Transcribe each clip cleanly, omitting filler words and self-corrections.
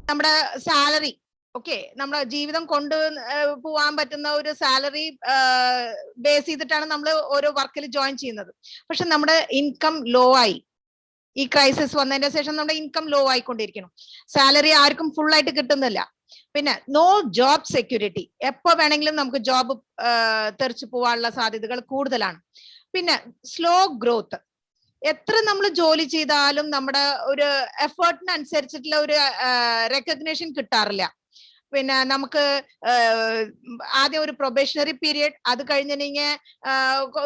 നമ്മുടെ salary, okay, നമ്മുടെ ജീവിതം കൊണ്ട് പോവാൻ പറ്റുന്ന ഒരു സാലറി ബേസ് ചെയ്തിട്ടാണ് നമ്മൾ ഓരോ വർക്കിൽ ജോയിൻ ചെയ്യുന്നത്. പക്ഷെ നമ്മുടെ ഇൻകം ലോ ആയി, ഈ ക്രൈസിസ് വന്നതിന്റെ ശേഷം നമ്മുടെ ഇൻകം ലോ ആയിക്കൊണ്ടിരിക്കണം. സാലറി ആർക്കും ഫുൾ ആയിട്ട് കിട്ടുന്നില്ല. പിന്നെ നോ ജോബ് സെക്യൂരിറ്റി, എപ്പോ വേണമെങ്കിലും നമുക്ക് ജോബ് തെറിച്ചു പോവാനുള്ള സാധ്യതകൾ കൂടുതലാണ്. പിന്നെ സ്ലോ ഗ്രോത്ത്, എത്ര നമ്മൾ ജോലി ചെയ്താലും നമ്മുടെ ഒരു എഫേർട്ടിനനുസരിച്ചിട്ടുള്ള ഒരു റെക്കഗ്നേഷൻ കിട്ടാറില്ല. പിന്നെ നമുക്ക് ആദ്യം ഒരു പ്രൊബേഷണറി പീരിയഡ്, അത് കഴിഞ്ഞിട്ടുണ്ടെങ്കിൽ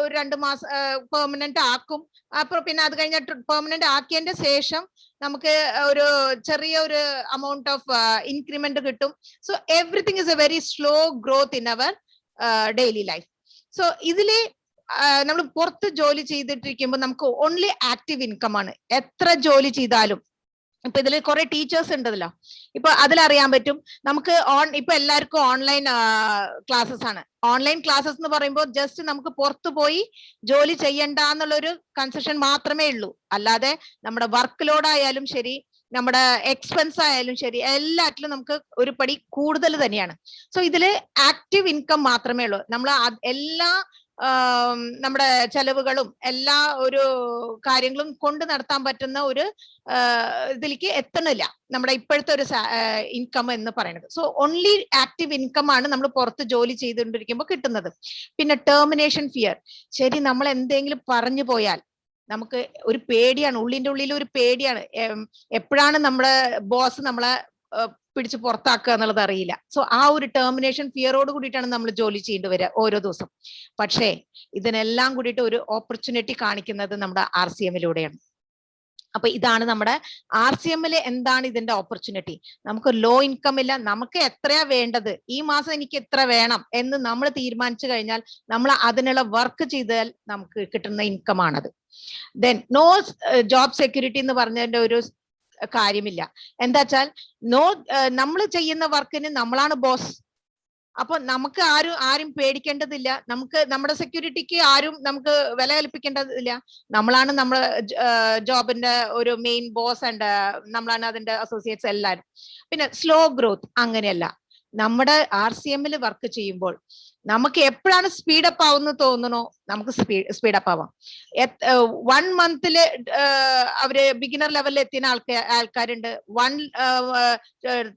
ഒരു 2 മാസം പെർമനന്റ് ആക്കും. അപ്പൊ പിന്നെ അത് കഴിഞ്ഞിട്ട് പെർമനന്റ് ആക്കിയതിന്റെ ശേഷം നമുക്ക് ഒരു ചെറിയ ഒരു amount ഓഫ് ഇൻക്രിമെന്റ് കിട്ടും. So everything is a very slow growth in our daily life. So ഇതില് നമ്മൾ പുറത്ത് ജോലി ചെയ്തിട്ടിരിക്കുമ്പോൾ നമുക്ക് ഓൺലി ആക്റ്റീവ് ഇൻകം ആണ്. എത്ര ജോലി ചെയ്താലും, ഇപ്പൊ ഇതിൽ കുറെ ടീച്ചേഴ്സ് ഉണ്ടല്ലോ, ഇപ്പൊ അതിലറിയാൻ പറ്റും നമുക്ക് ഇപ്പൊ എല്ലാവർക്കും ഓൺലൈൻ ക്ലാസ്സസ് ആണ്. ഓൺലൈൻ ക്ലാസ്സസ് എന്ന് പറയുമ്പോൾ ജസ്റ്റ് നമുക്ക് പുറത്തു പോയി ജോലി ചെയ്യണ്ട എന്നുള്ളൊരു കൺസെഷൻ മാത്രമേ ഉള്ളൂ. അല്ലാതെ നമ്മുടെ വർക്ക് ലോഡ് ആയാലും ശരി, നമ്മുടെ എക്സ്പെൻസ് ആയാലും ശരി, എല്ലാറ്റിലും നമുക്ക് ഒരു പടി കൂടുതൽ തന്നെയാണ്. സോ ഇതില് ആക്റ്റീവ് ഇൻകം മാത്രമേ ഉള്ളൂ. നമ്മൾ എല്ലാ നമ്മുടെ ചെലവുകളും എല്ലാ ഒരു കാര്യങ്ങളും കൊണ്ട് നടത്താൻ പറ്റുന്ന ഒരു ഇതിലേക്ക് എത്തണില്ല നമ്മുടെ ഇപ്പോഴത്തെ ഒരു ഇൻകം എന്ന് പറയുന്നത്. സോ ഓൺലി ആക്റ്റീവ് ഇൻകം ആണ് നമ്മൾ പുറത്ത് ജോലി ചെയ്തുകൊണ്ടിരിക്കുമ്പോൾ കിട്ടുന്നത്. പിന്നെ ടെർമിനേഷൻ ഫിയർ, ശരി നമ്മൾ എന്തെങ്കിലും പറഞ്ഞു പോയാൽ നമുക്ക് ഒരു പേടിയാണ്, ഉള്ളിന്റെ ഉള്ളിൽ ഒരു പേടിയാണ്, എപ്പോഴാണ് നമ്മുടെ ബോസ് നമ്മളെ പിടിച്ച് പുറത്താക്കുക എന്നുള്ളത് അറിയില്ല. സോ ആ ഒരു ടെർമിനേഷൻ ഫിയറോട് കൂടിയിട്ടാണ് നമ്മൾ ജോലി ചെയ്യേണ്ടി വരിക ഓരോ ദിവസം. പക്ഷേ ഇതിനെല്ലാം കൂടിയിട്ട് ഒരു ഓപ്പർച്യൂണിറ്റി കാണിക്കുന്നത് നമ്മുടെ RCM-ലൂടെയാണ്. അപ്പൊ ഇതാണ് നമ്മുടെ RCM-ല് എന്താണ് ഇതിന്റെ ഓപ്പർച്യൂണിറ്റി. നമുക്ക് ലോ ഇൻകം ഇല്ല, നമുക്ക് എത്രയാ വേണ്ടത്, ഈ മാസം എനിക്ക് എത്ര വേണം എന്ന് നമ്മൾ തീരുമാനിച്ചു കഴിഞ്ഞാൽ നമ്മൾ അതിനുള്ള വർക്ക് ചെയ്താൽ നമുക്ക് കിട്ടുന്ന ഇൻകം ആണത്. ദെൻ നോ ജോബ് സെക്യൂരിറ്റി എന്ന് പറഞ്ഞതിന്റെ ഒരു കാര്യമില്ല. എന്താ വെച്ചാൽ നമ്മൾ ചെയ്യുന്ന വർക്കിന് നമ്മളാണ് ബോസ്. അപ്പൊ നമുക്ക് ആരും പേടിക്കേണ്ടതില്ല, നമുക്ക് നമ്മുടെ സെക്യൂരിറ്റിക്ക് ആരും നമുക്ക് വില കൽപ്പിക്കേണ്ടതില്ല. നമ്മളാണ് നമ്മുടെ ജോബിന്റെ ഒരു മെയിൻ ബോസ് ആൻഡ് നമ്മളാണ് അതിന്റെ അസോസിയേറ്റ്സ് എല്ലാവരും. പിന്നെ സ്ലോ ഗ്രോത്ത് അങ്ങനെയല്ല. നമ്മുടെ RCM-ല് വർക്ക് ചെയ്യുമ്പോൾ നമുക്ക് എപ്പോഴാണ് സ്പീഡപ്പ് ആവുന്ന തോന്നണോ നമുക്ക് സ്പീഡപ്പ് ആവാം. 1 മന്തില് അവര് ബിഗിനർ ലെവലിൽ എത്തിയ ആൾക്കാരുണ്ട്.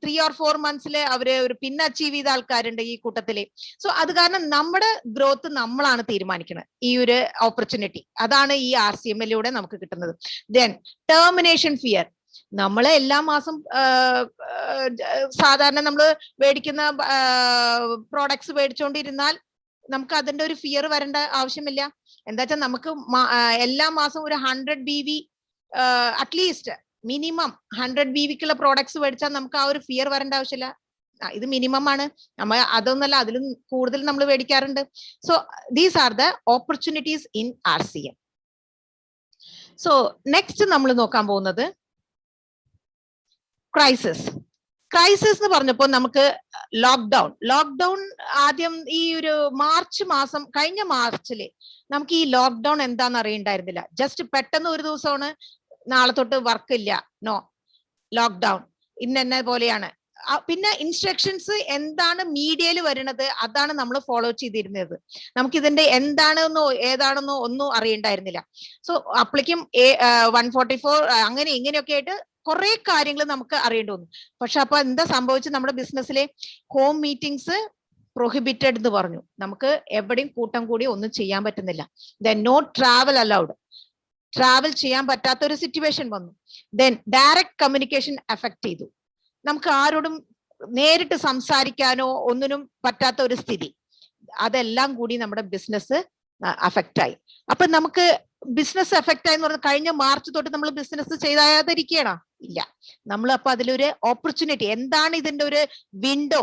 3 or 4 months അവര് ഒരു പിന്നെ അച്ചീവ് ചെയ്ത ആൾക്കാരുണ്ട് ഈ കൂട്ടത്തില്. സോ അത് കാരണം നമ്മുടെ ഗ്രോത്ത് നമ്മളാണ് തീരുമാനിക്കുന്നത്. ഈ ഒരു ഓപ്പർച്യൂണിറ്റി അതാണ് ഈ RCM-ലൂടെ നമുക്ക് കിട്ടുന്നത്. ദെൻ ടെർമിനേഷൻ ഫിയർ, നമ്മള് എല്ലാ മാസം സാധാരണ നമ്മൾ മേടിക്കുന്ന പ്രോഡക്ട്സ് മേടിച്ചുകൊണ്ടിരുന്നാൽ നമുക്ക് അതിന്റെ ഒരു ഫിയർ വരേണ്ട ആവശ്യമില്ല. എന്താ വെച്ചാൽ നമുക്ക് എല്ലാ മാസവും ഒരു 100 BV അറ്റ്ലീസ്റ്റ് മിനിമം 100 BVക്കുള്ള പ്രോഡക്ട്സ് മേടിച്ചാൽ നമുക്ക് ആ ഒരു ഫിയർ വരേണ്ട ആവശ്യമില്ല. ഇത് മിനിമം ആണ്, നമ്മൾ അതൊന്നല്ല, അതിലും കൂടുതൽ നമ്മൾ മേടിക്കാറുണ്ട്. So these are the opportunities in RCM. So next നമ്മൾ നോക്കാൻ പോകുന്നത് ക്രൈസിസ് എന്ന് പറഞ്ഞപ്പോൾ നമുക്ക് ലോക്ക്ഡൌൺ ആദ്യം ഈ ഒരു മാർച്ച് മാസം, കഴിഞ്ഞ മാർച്ചില് നമുക്ക് ഈ ലോക്ക്ഡൌൺ എന്താന്ന് അറിയണ്ടായിരുന്നില്ല. ജസ്റ്റ് പെട്ടെന്ന് ഒരു ദിവസമാണ് നാളെ തൊട്ട് വർക്ക് ഇല്ല, നോ ലോക്ക്ഡൌൺ ഇന്ന പോലെയാണ്. പിന്നെ ഇൻസ്ട്രക്ഷൻസ് എന്താണ് മീഡിയയിൽ വരുന്നത് അതാണ് നമ്മൾ ഫോളോ ചെയ്തിരുന്നത്. നമുക്ക് ഇതിന്റെ എന്താണെന്നോ ഏതാണെന്നോ ഒന്നും അറിയണ്ടായിരുന്നില്ല. സോ അപ്പോഴേക്കും 144 അങ്ങനെ ഇങ്ങനെയൊക്കെ ആയിട്ട് കുറെ കാര്യങ്ങൾ നമുക്ക് അറിയേണ്ടി വന്നു. പക്ഷെ അപ്പൊ എന്താ സംഭവിച്ചത്, നമ്മുടെ ബിസിനസ്സിലെ ഹോം മീറ്റിംഗ്സ് പ്രൊഹിബിറ്റഡ് എന്ന് പറഞ്ഞു. നമുക്ക് എവിടെയും കൂട്ടം കൂടി ഒന്നും ചെയ്യാൻ പറ്റുന്നില്ല. Then no travel allowed, travel ചെയ്യാൻ പറ്റാത്ത ഒരു സിറ്റുവേഷൻ വന്നു. ദെൻ ഡയറക്റ്റ് കമ്മ്യൂണിക്കേഷൻ അഫക്ട് ചെയ്തു. നമുക്ക് ആരോടും നേരിട്ട് സംസാരിക്കാനോ ഒന്നിനും പറ്റാത്ത ഒരു സ്ഥിതി. അതെല്ലാം കൂടി നമ്മുടെ ബിസിനസ് അഫക്റ്റ് ആയി. അപ്പൊ നമുക്ക് ബിസിനസ് എഫക്റ്റ് ആയെന്ന് പറഞ്ഞാൽ കഴിഞ്ഞ മാർച്ച് തൊട്ട് നമ്മൾ ബിസിനസ് ചെയ്താതിരിക്കണോ? ഇല്ല. നമ്മൾ അപ്പൊ അതിലൊരു ഓപ്പർച്യൂണിറ്റി, എന്താണ് ഇതിന്റെ ഒരു വിൻഡോ,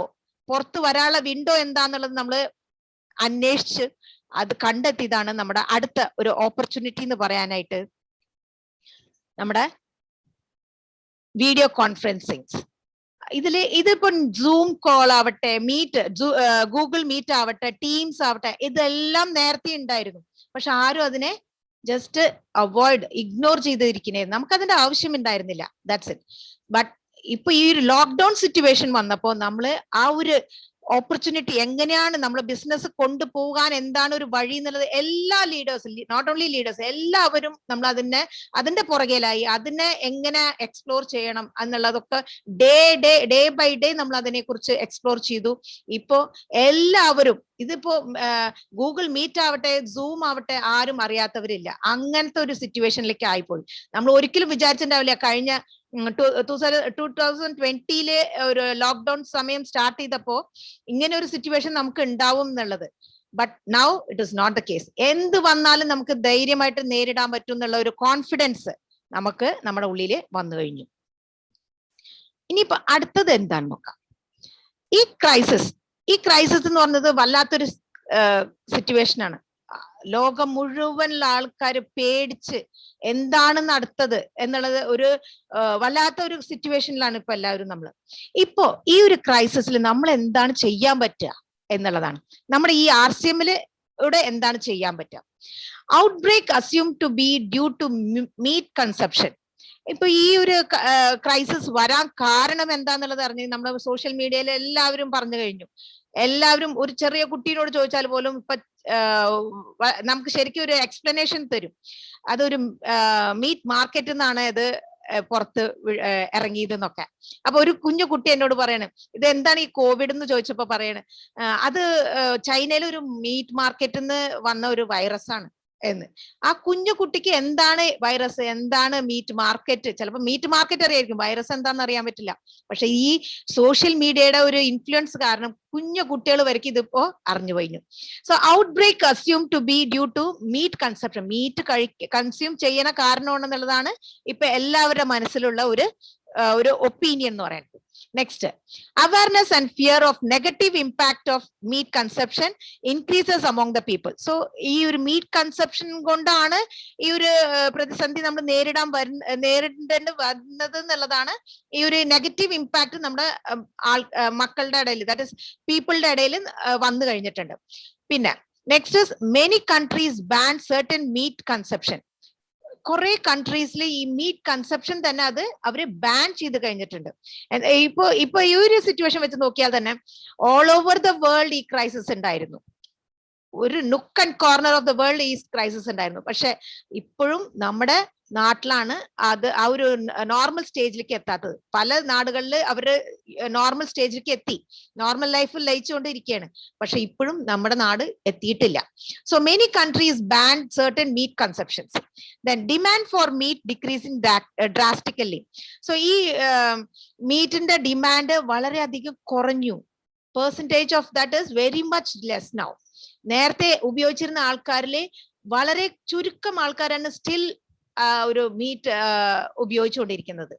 പുറത്ത് വരാനുള്ള വിൻഡോ എന്താന്നുള്ളത് നമ്മൾ അന്വേഷിച്ച് അത് കണ്ടെത്തിയതാണ് നമ്മുടെ അടുത്ത ഒരു ഓപ്പർച്യൂണിറ്റി എന്ന് പറയാനായിട്ട് നമ്മുടെ വീഡിയോ കോൺഫറൻസിങ്. ഇതിപ്പോ സൂം കോൾ ആവട്ടെ, ഗൂഗിൾ മീറ്റ് ആവട്ടെ, ടീംസ് ആവട്ടെ, ഇതെല്ലാം നേരത്തെ ഉണ്ടായിരുന്നു. പക്ഷെ ആരും അതിനെ ജസ്റ്റ് ഇഗ്നോർ ചെയ്തിരിക്കുന്നേ, നമുക്ക് അതിന്റെ ആവശ്യം ഉണ്ടായിരുന്നില്ല. That's it. ബട്ട് ഇപ്പൊ ഈ ഒരു ലോക്ക്ഡൌൺ സിറ്റുവേഷൻ വന്നപ്പോ നമ്മള് ആ ഒരു ഓപ്പർച്യൂണിറ്റി എങ്ങനെയാണ് നമ്മുടെ ബിസിനസ് കൊണ്ടുപോകാൻ എന്താണ് ഒരു വഴി എന്നുള്ളത് എല്ലാ ലീഡേഴ്സും, നോട്ട് ഓൺലി ലീഡേഴ്സ്, എല്ലാവരും നമ്മൾ അതിന്റെ പുറകെലായി. അതിനെ എങ്ങനെ എക്സ്പ്ലോർ ചെയ്യണം എന്നുള്ളതൊക്കെ ഡേ ബൈ ഡേ നമ്മൾ അതിനെ കുറിച്ച് എക്സ്പ്ലോർ ചെയ്തു. ഇപ്പോ എല്ലാവരും ഇതിപ്പോ ഗൂഗിൾ മീറ്റ് ആവട്ടെ, സൂം ആവട്ടെ, ആരും അറിയാത്തവരില്ല. അങ്ങനത്തെ ഒരു സിറ്റുവേഷനിലേക്ക് ആയിപ്പോയി. നമ്മൾ ഒരിക്കലും വിചാരിച്ചിട്ടുണ്ടാവില്ല കഴിഞ്ഞ 2020 ഒരു ലോക്ക്ഡൌൺ സമയം സ്റ്റാർട്ട് ചെയ്തപ്പോ ഇങ്ങനെ ഒരു സിറ്റുവേഷൻ നമുക്ക് ഉണ്ടാവും എന്നുള്ളത്. But now it is not the case. എന്ത് വന്നാലും നമുക്ക് ധൈര്യമായിട്ട് നേരിടാൻ പറ്റും എന്നുള്ള ഒരു കോൺഫിഡൻസ് നമുക്ക് നമ്മുടെ ഉള്ളിൽ വന്നു കഴിഞ്ഞു. ഇനിയിപ്പോ അടുത്തത് എന്താണെന്ന് നോക്കാം. ഈ ക്രൈസിസ് എന്ന് പറഞ്ഞത് വല്ലാത്തൊരു സിറ്റുവേഷൻ ആണ്. ലോകം മുഴുവനുള്ള ആൾക്കാർ പേടിച്ച് എന്താണെന്ന് അടുത്തത് എന്നുള്ളത് ഒരു വല്ലാത്ത ഒരു സിറ്റുവേഷനിലാണ് ഇപ്പൊ എല്ലാവരും നമ്മൾ. ഇപ്പോ ഈ ഒരു ക്രൈസിസിൽ നമ്മൾ എന്താണ് ചെയ്യാൻ പറ്റുക എന്നുള്ളതാണ്. നമ്മുടെ ഈ RCM-ലൂടെ എന്താണ് ചെയ്യാൻ പറ്റുക? Outbreak assume to be due to meat consumption. ഇപ്പൊ ഈ ഒരു ക്രൈസിസ് വരാൻ കാരണം എന്താന്നുള്ളത് അറിഞ്ഞു നമ്മുടെ സോഷ്യൽ മീഡിയയിൽ എല്ലാവരും പറഞ്ഞു കഴിഞ്ഞു. എല്ലാവരും ഒരു ചെറിയ കുട്ടീനോട് ചോദിച്ചാൽ പോലും ഇപ്പൊ നമുക്ക് ശരിക്കും ഒരു എക്സ്പ്ലനേഷൻ തരും. അതൊരു മീറ്റ് മാർക്കറ്റ് നിന്നാണ് ഇത് പുറത്ത് ഇറങ്ങിയതെന്നൊക്കെ. അപ്പൊ ഒരു കുഞ്ഞു കുട്ടി എന്നോട് പറയണേ, ഇത് എന്താണ് ഈ കോവിഡ് എന്ന് ചോദിച്ചപ്പോ പറയണേ, അത് ചൈനയിലെ ഒരു മീറ്റ് മാർക്കറ്റിൽ നിന്ന് വന്ന ഒരു വൈറസ് ആണ് എന്ന്. ആ കുഞ്ഞു കുട്ടിക്ക് എന്താണ് വൈറസ്, എന്താണ് മീറ്റ് മാർക്കറ്റ്, ചിലപ്പോൾ മീറ്റ് മാർക്കറ്റ് അറിയായിരിക്കും, വൈറസ് എന്താണെന്ന് അറിയാൻ പറ്റില്ല. പക്ഷെ ഈ സോഷ്യൽ മീഡിയയുടെ ഒരു ഇൻഫ്ലുവൻസ് കാരണം കുഞ്ഞു കുട്ടികൾ വരയ്ക്ക് ഇതിപ്പോ അറിഞ്ഞു കഴിഞ്ഞു. So outbreak assume to be due to meat consumption. Meat consume ചെയ്യുന്ന കാരണമെന്നുള്ളതാണ് ഇപ്പൊ എല്ലാവരുടെ മനസ്സിലുള്ള ഒരു ഒപ്പീനിയൻ എന്ന് പറയുന്നത്. Next, awareness and fear of negative impact of meat consumption increases among the people. So ഈ ഒരു മീറ്റ് കൺസപ്ഷൻ കൊണ്ടാണ് ഈ ഒരു പ്രതിസന്ധി നമ്മൾ നേരിടേണ്ടി വരുന്നത് എന്നുള്ളതാണ്. ഈ ഒരു നെഗറ്റീവ് ഇമ്പാക്ട് നമ്മുടെ മക്കളുടെ ഇടയിൽ, ദാറ്റ് ഇസ് പീപ്പിളുടെ ഇടയിൽ വന്നു കഴിഞ്ഞിട്ടുണ്ട്. പിന്നെ next is many countries ban certain meat consumption. കുറെ കൺട്രീസിൽ ഈ മീറ്റ് കൺസപ്ഷൻ തന്നെ അത് അവര് ബാൻ ചെയ്ത് കഴിഞ്ഞിട്ടുണ്ട്. ഇപ്പൊ ഈ ഒരു സിറ്റുവേഷൻ വെച്ച് നോക്കിയാൽ തന്നെ ഓൾ ഓവർ ദ വേൾഡ് ഈ ക്രൈസിസ് ഉണ്ടായിരുന്നു. ഒരു nook and corner of the world ഈ ക്രൈസിസ് ഉണ്ടായിരുന്നു. പക്ഷെ ഇപ്പോഴും നമ്മുടെ നാട്ടിലാണ് അത് ആ ഒരു നോർമൽ സ്റ്റേജിലേക്ക് എത്താത്തത്. പല നാടുകളിൽ അവര് നോർമൽ സ്റ്റേജിലേക്ക് എത്തി, നോർമൽ ലൈഫ് ലയിച്ചുകൊണ്ടിരിക്കുകയാണ്. പക്ഷെ ഇപ്പോഴും നമ്മുടെ നാട് എത്തിയിട്ടില്ല. So many countries ban certain meat consumptions. Then demand for meat decreasing drastically. So ഈ മീറ്റിന്റെ ഡിമാൻഡ് വളരെയധികം കുറഞ്ഞു. Percentage of that is very much less now. നേരത്തെ ഉപയോഗിച്ചിരുന്ന ആൾക്കാരിലെ വളരെ ചുരുക്കം ആൾക്കാരാണ് സ്റ്റിൽ ഒരു മീറ്റ് ഉപയോഗിച്ചുകൊണ്ടിരിക്കുന്നത്.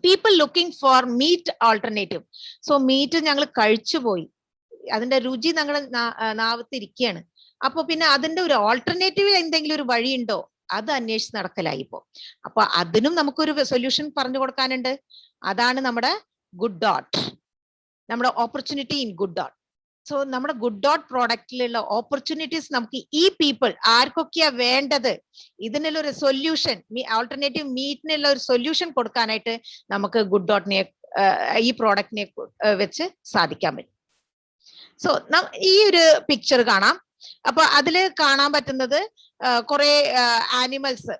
People looking for meat alternative. So meat ഞങ്ങൾ കഴിച്ചുപോയി, അതിന്റെ രുചി ഞങ്ങൾ നാവത്തിരിക്കുകയാണ്. അപ്പൊ പിന്നെ അതിന്റെ ഒരു ഓൾട്ടർനേറ്റീവ് എന്തെങ്കിലും ഒരു വഴിയുണ്ടോ അത് അന്വേഷിച്ച് നടക്കലായി ഇപ്പോ. അപ്പൊ അതിനും നമുക്കൊരു സൊല്യൂഷൻ പറഞ്ഞു കൊടുക്കാനുണ്ട്. അതാണ് നമ്മുടെ ഗുഡ് ഡോട്ട്, നമ്മുടെ opportunity in good dot. So നമ്മുടെ ഗുഡ് ഡോട്ട് പ്രോഡക്റ്റിലുള്ള ഓപ്പർച്യൂണിറ്റീസ് നമുക്ക് ഈ പീപ്പിൾ ആർക്കൊക്കെയാ വേണ്ടത്, ഇതിനുള്ള ഒരു സൊല്യൂഷൻ, ആൾട്ടർനേറ്റീവ് മീറ്റിനുള്ള ഒരു സൊല്യൂഷൻ കൊടുക്കാനായിട്ട് നമുക്ക് ഗുഡ് ഡോട്ടിനെ ഈ പ്രോഡക്റ്റിനെ വെച്ച് സാധിക്കാൻ പറ്റും. സോ ഈ ഒരു പിക്ചർ കാണാം. അപ്പൊ അതില് കാണാൻ പറ്റുന്നത് കുറെ ആനിമൽസ്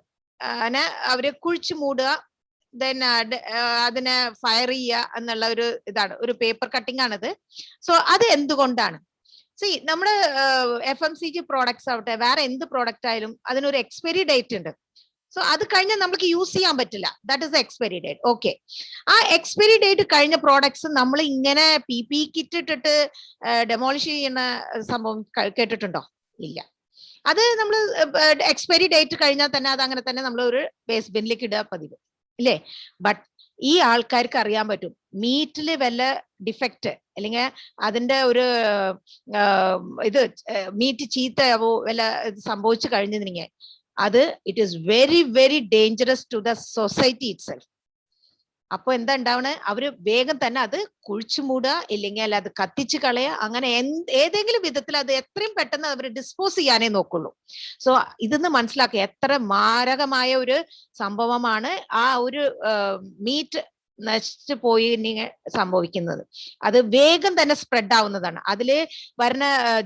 അവര് കുഴിച്ചു മൂടുക, ദെൻ അതിനെ ഫയർ ചെയ്യുക എന്നുള്ള ഒരു ഇതാണ്, ഒരു പേപ്പർ കട്ടിംഗ് ആണിത്. സോ അത് എന്തുകൊണ്ടാണ്? നമ്മുടെ FMCG പ്രോഡക്ട്സ് ആവട്ടെ, വേറെ എന്ത് പ്രോഡക്റ്റ് ആയാലും അതിനൊരു എക്സ്പയറി ഡേറ്റ് ഉണ്ട്. സോ അത് കഴിഞ്ഞാൽ നമുക്ക് യൂസ് ചെയ്യാൻ പറ്റില്ല. That is expiry date. Okay, ആ എക്സ്പയറി ഡേറ്റ് കഴിഞ്ഞ പ്രോഡക്ട്സ് നമ്മൾ ഇങ്ങനെ PPE കിറ്റ് ഇട്ടിട്ട് ഡെമോളിഷ് ചെയ്യുന്ന സംഭവം കേട്ടിട്ടുണ്ടോ? ഇല്ല. അത് നമ്മൾ എക്സ്പയറി ഡേറ്റ് കഴിഞ്ഞാൽ തന്നെ അത് അങ്ങനെ തന്നെ നമ്മൾ ഒരു വേസ്റ്റ് ബിന്നിലേക്ക് ഇടുക പതിവ്, ഇല്ലേ? ബട്ട് ഈ ആൾക്കാർക്ക് അറിയാൻ പറ്റും മീറ്റില് വല്ല ഡിഫക്റ്റ് അല്ലെങ്കിൽ അതിന്റെ ഒരു ഇത് മീറ്റ് ചീത്തയാവോ വല്ല സംഭവിച്ചു കഴിഞ്ഞിരുന്നെങ്കിൽ അത് it is very very dangerous to the society itself. അപ്പൊ എന്താ ഉണ്ടാവണേ, അവര് വേഗം തന്നെ അത് കുഴിച്ചു മൂടുക, ഇല്ലെങ്കിൽ അത് കത്തിച്ച് കളയുക, അങ്ങനെ ഏതെങ്കിലും വിധത്തിൽ അത് എത്രയും പെട്ടെന്ന് അവർ ഡിസ്പോസ് ചെയ്യാനേ നോക്കുള്ളൂ. സോ ഇതെന്ന് മനസ്സിലാക്കുക എത്ര മാരകമായ ഒരു സംഭവമാണ് ആ ഒരു മീറ്റ് നശിച്ചു പോയി സംഭവിക്കുന്നത്. അത് വേഗം തന്നെ സ്പ്രെഡ് ആവുന്നതാണ്. അതില് വരുന്ന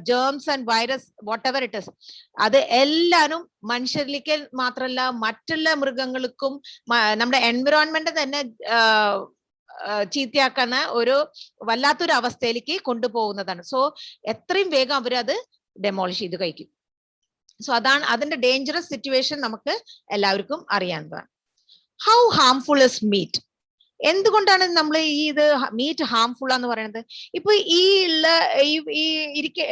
germs and virus whatever it is, അത് എല്ലാരും മനുഷ്യരിലേക്ക് മാത്രമല്ല മറ്റുള്ള മൃഗങ്ങൾക്കും നമ്മുടെ എൻവിറോൺമെന്റ് തന്നെ ചീത്തയാക്കുന്ന ഒരു വല്ലാത്തൊരു അവസ്ഥയിലേക്ക് കൊണ്ടുപോകുന്നതാണ്. സോ എത്രയും വേഗം അവരത് ഡെമോളിഷ് ചെയ്ത് കഴിക്കും. സോ അതാണ് അതിന്റെ ഡേഞ്ചറസ് സിറ്റുവേഷൻ നമുക്ക് എല്ലാവർക്കും അറിയാവുന്നതാണ്. How harmful is meat? എന്തുകൊണ്ടാണ് നമ്മൾ ഈ ഇത് മീറ്റ് ഹാംഫുൾ എന്ന് പറയുന്നത്? ഇപ്പൊ ഈ ഉള്ള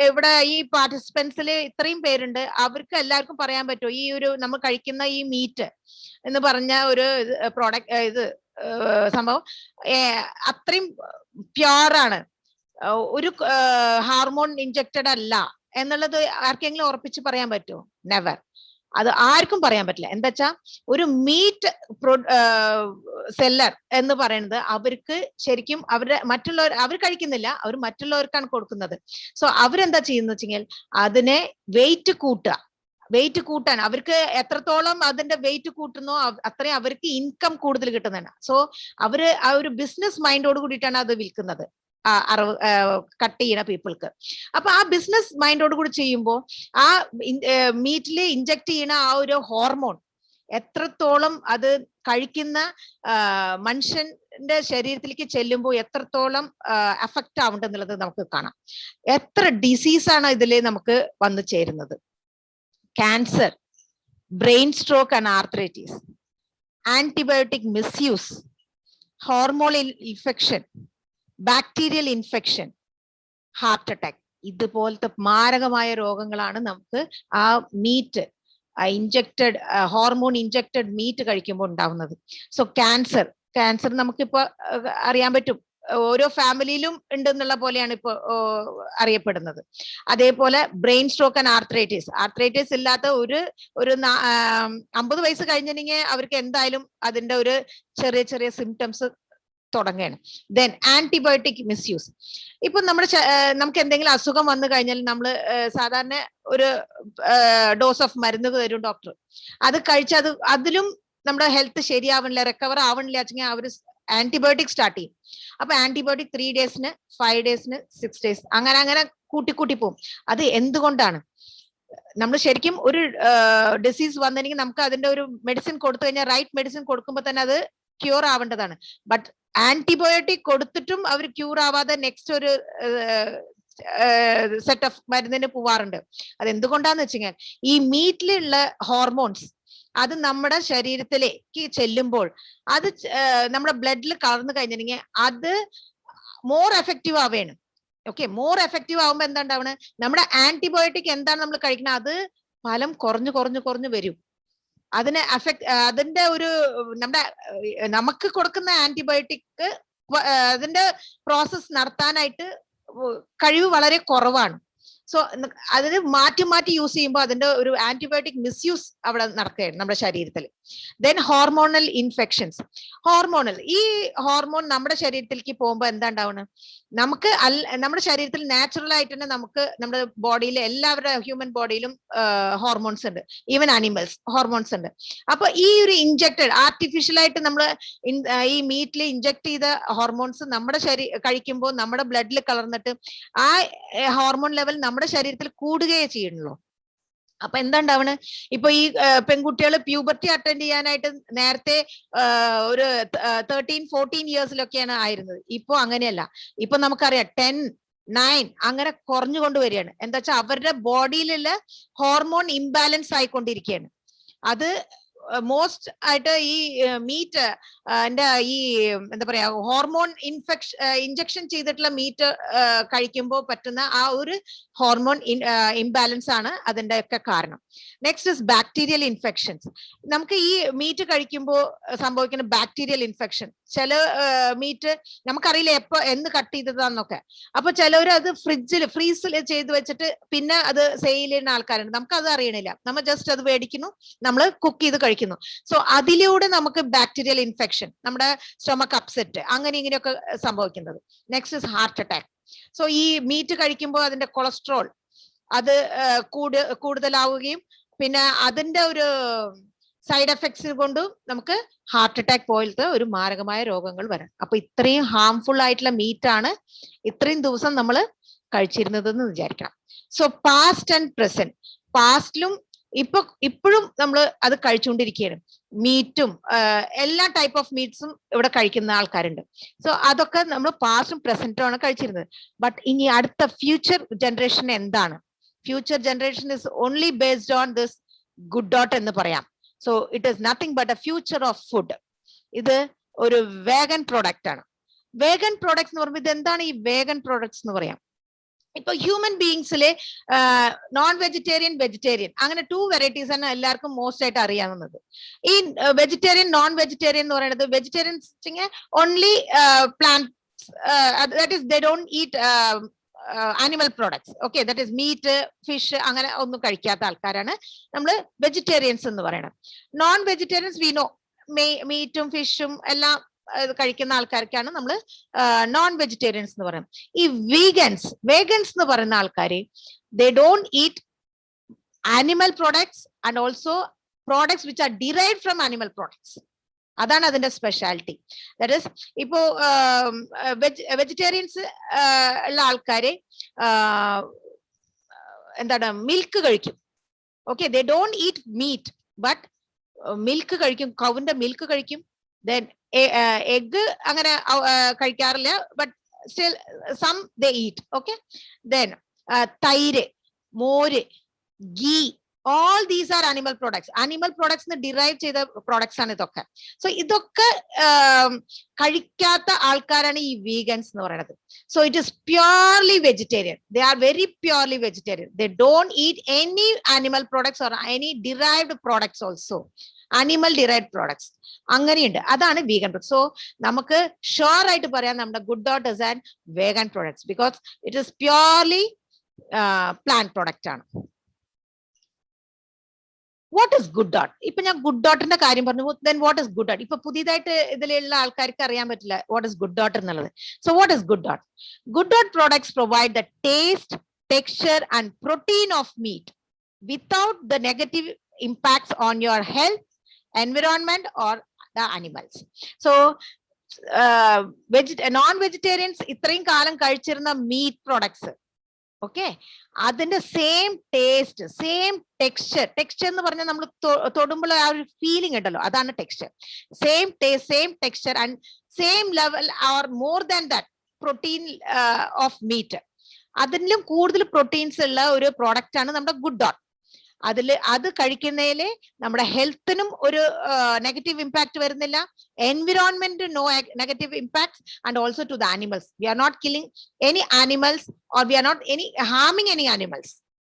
ഇവിടെ ഈ പാർട്ടിസിപ്പൻസിൽ ഇത്രയും പേരുണ്ട്, അവർക്ക് എല്ലാവർക്കും പറയാൻ പറ്റുമോ ഈ ഒരു നമ്മൾ കഴിക്കുന്ന ഈ മീറ്റ് എന്ന് പറഞ്ഞ ഒരു പ്രോഡക്റ്റ് ഇത് സംഭവം അത്രയും പ്യുവറാണ്, ഒരു ഹാർമോൺ ഇൻജക്റ്റഡ് അല്ല എന്നുള്ളത് ആർക്കെങ്കിലും ഉറപ്പിച്ച് പറയാൻ പറ്റുമോ? നെവർ. അത് ആർക്കും പറയാൻ പറ്റില്ല. എന്താ വെച്ചാ ഒരു മീറ്റ് സെല്ലർ എന്ന് പറയുന്നത് അവർക്ക് ശരിക്കും മറ്റുള്ളവർ അവർ കഴിക്കുന്നില്ല, അവർ മറ്റുള്ളവർക്കാണ് കൊടുക്കുന്നത്. സോ അവരെന്താ ചെയ്യുന്ന വെച്ചെങ്കിൽ അതിനെ വെയിറ്റ് കൂട്ടാൻ അവർക്ക് എത്രത്തോളം അതിന്റെ വെയിറ്റ് കൂട്ടുന്നോ അത്രയും അവർക്ക് ഇൻകം കൂടുതൽ കിട്ടുന്നതാണ്. സോ അവര് ആ ഒരു ബിസിനസ് മൈൻഡോട് കൂടിയിട്ടാണ് അത് വിൽക്കുന്നത് കട്ട് ചെയ്യുന്ന പീപ്പിൾക്ക്. അപ്പൊ ആ ബിസിനസ് മൈൻഡോട് കൂടി ചെയ്യുമ്പോൾ ആ മീറ്റിൽ ഇൻജക്ട് ചെയ്യുന്ന ആ ഒരു ഹോർമോൺ എത്രത്തോളം അത് കഴിക്കുന്ന മനുഷ്യന്റെ ശരീരത്തിലേക്ക് ചെല്ലുമ്പോൾ എത്രത്തോളം അഫക്റ്റ് ആവുന്നുണ്ടെന്നുള്ളത് നമുക്ക് കാണാം. എത്ര ഡിസീസാണ് ഇതില് നമുക്ക് വന്നു ചേരുന്നത്. Cancer, brain stroke and arthritis, antibiotic misuse, hormonal infection, bacterial infection, heart attack, ഇതുപോലത്തെ മാരകമായ രോഗങ്ങളാണ് നമുക്ക് ആ meet injected hormone injected meet കഴിക്കുമ്പോൾ ഉണ്ടാവുന്നത്. സോ ക്യാൻസർ നമുക്കിപ്പോ അറിയാൻ പറ്റും, ഓരോ ഫാമിലിയിലും ഉണ്ട് എന്നുള്ള പോലെയാണ് ഇപ്പൊ അറിയപ്പെടുന്നത്. അതേപോലെ ബ്രെയിൻ സ്ട്രോക്ക് ആൻഡ് ആർത്രൈറ്റിസ് ഇല്ലാത്ത ഒരു 50 വയസ്സ് കഴിഞ്ഞിട്ടുണ്ടെങ്കിൽ അവർക്ക് എന്തായാലും അതിന്റെ ഒരു ചെറിയ സിംറ്റംസ് തുടങ്ങുകയാണ്. Then antibiotic misuse. ഇപ്പൊ നമുക്ക് എന്തെങ്കിലും അസുഖം വന്നു കഴിഞ്ഞാൽ നമ്മൾ സാധാരണ ഒരു ഡോസ് ഓഫ് മരുന്ന് തരും ഡോക്ടർ. അത് കഴിച്ച് അതിലും നമ്മുടെ ഹെൽത്ത് ശരിയാവണില്ല, റിക്കവർ ആവണില്ല വെച്ചെങ്കിൽ അവർ ആന്റിബയോട്ടിക് സ്റ്റാർട്ട് ചെയ്യും. അപ്പൊ ആന്റിബയോട്ടിക് 3 ഡേയ്സിന് 5 ഡേയ്സിന് 6 ഡേയ്സ് അങ്ങനെ കൂട്ടി പോകും. അത് എന്തുകൊണ്ടാണ്? നമ്മൾ ശരിക്കും ഒരു ഡിസീസ് വന്നിട്ടുണ്ടെങ്കിൽ നമുക്ക് അതിന്റെ ഒരു മെഡിസിൻ കൊടുത്തു കഴിഞ്ഞാൽ റൈറ്റ് മെഡിസിൻ കൊടുക്കുമ്പോൾ തന്നെ അത് ക്യൂർ ആവേണ്ടതാണ്. ബട്ട് ആന്റിബയോട്ടിക് കൊടുത്തിട്ടും അവർ ക്യൂർ ആവാതെ നെക്സ്റ്റ് ഒരു സെറ്റ് ഓഫ് മരുന്നിന് പോവാറുണ്ട്. അത് എന്തുകൊണ്ടാന്ന് വെച്ചാൽ ഈ മീറ്റിലുള്ള ഹോർമോൺസ് അത് നമ്മുടെ ശരീരത്തിലേക്ക് ചെല്ലുമ്പോൾ അത് നമ്മുടെ ബ്ലഡിൽ കലർന്നു കഴിഞ്ഞിട്ടുണ്ടെങ്കിൽ അത് മോർ എഫക്റ്റീവ് ആവുകയാണ്. ഓക്കെ, മോർ എഫക്റ്റീവ് ആവുമ്പോ എന്താ ഉണ്ടാവണേ? നമ്മുടെ ആന്റിബയോട്ടിക് എന്താണ് നമ്മൾ കഴിക്കുന്നത് അത് ഫലം കുറഞ്ഞു വരും. അതിന്റെ ഒരു നമുക്ക് കൊടുക്കുന്ന ആന്റിബയോട്ടിക് അതിന്റെ പ്രോസസ് നടത്താനായിട്ട് കഴിവ് വളരെ കുറവാണ്. സോ അതിന് മാറ്റി യൂസ് ചെയ്യുമ്പോൾ അതിന്റെ ഒരു ആന്റിബയോട്ടിക് മിസ്യൂസ് അവിടെ നടക്കുകയാണ് നമ്മുടെ ശരീരത്തിൽ. Then hormonal infections. ഈ ഹോർമോൺ നമ്മുടെ ശരീരത്തിലേക്ക് പോകുമ്പോൾ എന്താ ഉണ്ടാവുന്നത്? നമുക്ക് നമ്മുടെ ശരീരത്തിൽ നാച്ചുറൽ ആയിട്ട് തന്നെ നമുക്ക് നമ്മുടെ ബോഡിയിൽ എല്ലാവരുടെ ഹ്യൂമൻ ബോഡിയിലും ഹോർമോൺസ് ഉണ്ട്, ഈവൻ ആനിമൽസ് ഹോർമോൺസ് ഉണ്ട്. അപ്പൊ ഈ ഒരു ഇൻജക്റ്റഡ് ആർട്ടിഫിഷ്യൽ ആയിട്ട് നമ്മൾ ഈ മീറ്റിൽ ഇൻജക്ട് ചെയ്ത ഹോർമോൺസ് നമ്മുടെ കഴിക്കുമ്പോൾ നമ്മുടെ ബ്ലഡിൽ കലർന്നിട്ട് ആ ഹോർമോൺ ലെവൽ നമ്മുടെ ശരീരത്തിൽ കൂടുകയേ ചെയ്യുന്നുള്ളൂ. അപ്പൊ എന്താ ഉണ്ടാവണേ? ഇപ്പൊ ഈ പെൺകുട്ടികൾ പ്യൂബർട്ടി അറ്റൻഡ് ചെയ്യാനായിട്ട് നേരത്തെ ഒരു 13-14 ഇയേഴ്സിലൊക്കെയാണ് ആയിരുന്നത്. ഇപ്പൊ അങ്ങനെയല്ല. ഇപ്പൊ നമുക്കറിയാം 10, 9 അങ്ങനെ കുറഞ്ഞുകൊണ്ട് വരികയാണ്. എന്താ വെച്ചാൽ അവരുടെ ബോഡിയിലുള്ള ഹോർമോൺ ഇംബാലൻസ് ആയിക്കൊണ്ടിരിക്കുകയാണ്. അത് മോസ്റ്റ് ആയിട്ട് ഈ മീറ്റ് ഈ എന്താ പറയാ ഹോർമോൺ ഇൻജക്ഷൻ ചെയ്തിട്ടുള്ള മീറ്റ് കഴിക്കുമ്പോൾ പറ്റുന്ന ആ ഒരു ഹോർമോൺ ഇംബാലൻസ് ആണ് അതിന്റെ ഒക്കെ കാരണം. Next is bacterial infections. നമുക്ക് ഈ മീറ്റ് കഴിക്കുമ്പോൾ സംഭവിക്കുന്ന ബാക്ടീരിയൽ ഇൻഫെക്ഷൻ. ചില മീറ്റ് നമുക്കറിയില്ല എന്ന് കട്ട് ചെയ്തതാന്നൊക്കെ. അപ്പൊ ചിലവർ അത് ഫ്രീസിൽ ചെയ്ത് വെച്ചിട്ട് പിന്നെ അത് സെയിൽ ചെയ്യുന്ന ആൾക്കാരുണ്ട്. നമുക്ക് അത് അറിയണില്ല. നമ്മൾ ജസ്റ്റ് അത് മേടിക്കുന്നു, നമ്മൾ കുക്ക് ചെയ്ത് കഴിക്കുന്നു. സോ അതിലൂടെ നമുക്ക് ബാക്ടീരിയൽ ഇൻഫെക്ഷൻ, നമ്മുടെ സ്റ്റൊമക് അപ്സെറ്റ് അങ്ങനെ ഇങ്ങനെയൊക്കെ സംഭവിക്കുന്നത്. Next is heart attack. So ഈ മീറ്റ് കഴിക്കുമ്പോൾ അതിന്റെ കൊളസ്ട്രോൾ അത് കൂടുതലാവുകയും പിന്നെ അതിന്റെ ഒരു സൈഡ് എഫക്ട്സ് കൊണ്ട് നമുക്ക് ഹാർട്ട് അറ്റാക്ക് പോലത്തെ ഒരു മാരകമായ രോഗങ്ങൾ വരാം. അപ്പൊ ഇത്രയും ഹാംഫുൾ ആയിട്ടുള്ള മീറ്റ് ആണ് ഇത്രയും ദിവസം നമ്മൾ കഴിച്ചിരുന്നതെന്ന് വിചാരിക്കണം. സോ പാസ്റ്റ് ആൻഡ് പ്രസന്റ്, പാസ്റ്റിലും ഇപ്പോഴും നമ്മൾ അത് കഴിച്ചുകൊണ്ടിരിക്കുകയാണ്. മീറ്റും എല്ലാ ടൈപ്പ് ഓഫ് മീറ്റ്സും ഇവിടെ കഴിക്കുന്ന ആൾക്കാരുണ്ട്. സോ അതൊക്കെ നമ്മൾ പാസ്റ്റും പ്രസന്റും ആണ് കഴിച്ചിരുന്നത്. ബട്ട് ഇനി അടുത്ത ഫ്യൂച്ചർ ജനറേഷൻ എന്താണ്? Future generation is only based on this Good Dot എന്ന് പറയാം. So it is nothing but A future of food. ഇത് ഒരു വേഗൻ പ്രോഡക്റ്റ് ആണ്. വേഗൻ പ്രോഡക്ട്സ് എന്ന് പറയുമ്പോൾ ഇത് എന്താണ് ഈ വേഗൻ പ്രോഡക്ട്സ് എന്ന് പറയാം? ഇപ്പൊ ഹ്യൂമൻ ബീങ്സിലെ നോൺ വെജിറ്റേറിയൻ, വെജിറ്റേറിയൻ അങ്ങനെ 2 വെറൈറ്റീസ് ആണ് എല്ലാവർക്കും മോസ്റ്റ് ആയിട്ട് അറിയാവുന്നത്. ഈ വെജിറ്റേറിയൻ, നോൺ വെജിറ്റേറിയൻ എന്ന് പറയുന്നത്, vegetarians only plant, that is they don't eat animal products. Okay, that is meat, fish അങ്ങനെ ഒന്നും കഴിക്കാത്ത ആൾക്കാരാണ് നമ്മൾ വെജിറ്റേറിയൻസ് എന്ന് പറയുന്നത്. നോൺ വെജിറ്റേറിയൻസ് വി നോ, മീറ്റും ഫിഷും എല്ലാം കഴിക്കുന്ന ആൾക്കാർക്കാണ് നമ്മൾ നോൺ വെജിറ്റേറിയൻസ് എന്ന് പറയുന്നത്. ഈ വേഗൻസ് എന്ന് പറയുന്ന ആൾക്കാര് they don't eat animal products and also products which are derived from animal products. അതാണ് അതിന്റെ സ്പെഷ്യാലിറ്റി. ദാറ്റ് ഈസ് ഇപ്പോ വെജിറ്റേറിയൻസ് ഉള്ള ആൾക്കാര് എന്താണ്, മിൽക്ക് കഴിക്കും. Okay, they don't eat meat but milk കഴിക്കും, കൗവിന്റെ മിൽക്ക് കഴിക്കും. ദെൻ എഗ് അങ്ങനെ കഴിക്കാറില്ല, but still some they eat. Okay, then തൈര്, മോര്, ghee, all these are animal products. Animal products derive ചെയ്ത പ്രോഡക്ട്സ് ആണ് ഇതൊക്കെ. സോ ഇതൊക്കെ കഴിക്കാത്ത ആൾക്കാരാണ് ഈ വീഗൻസ് എന്ന് പറയുന്നത്. So it is purely vegetarian. They are very purely vegetarian. They don't eat any animal products or any derived products also, animal derived products അങ്ങനെയുണ്ട്. അതാണ് വീഗൻ പ്രോഡക്ട്സ്. സോ നമുക്ക് ഷുവർ ആയിട്ട് പറയാം നമ്മുടെ Good Dot is an vegan products because it is purely plant product ആണ്. What is Good Dot? ഇപ്പൊ ഞാൻ Good ഡോട്ടിന്റെ കാര്യം പറഞ്ഞു. Then what is Good Dot? ഇപ്പൊ പുതിയതായിട്ട് ഇതിലുള്ള ആൾക്കാർക്ക് അറിയാൻ പറ്റില്ല വാട്ട് ഇസ് ഗുഡ് ഡോട്ട് എന്നുള്ളത്. So what is Good dot? Good dot products provide the taste, texture and protein of meat without the negative impacts on your health, environment or the animals. So non-vegetarians ഇത്രയും കാലം കഴിച്ചിരുന്ന meet products, okay, അതിന്റെ same taste, same texture എന്ന് പറഞ്ഞാൽ നമ്മൾ തൊടുമ്പോൾ ആ ഒരു feeling ഉണ്ടല്ലോ, അതാണ് texture. Same taste, same texture and same level or more than that protein of meet. അതിലും കൂടുതൽ പ്രോട്ടീൻസ് ഉള്ള ഒരു പ്രോഡക്റ്റ് ആണ് നമ്മുടെ ഗുഡ് ഡോട്ട്. അത് കഴിക്കുന്നതിൽ നമ്മുടെ ഹെൽത്തിനും ഒരു നെഗറ്റീവ് ഇമ്പാക്ട് വരുന്നില്ല, environment no negative impact and also to the animals. We are not killing any animals or we are not harming any animals.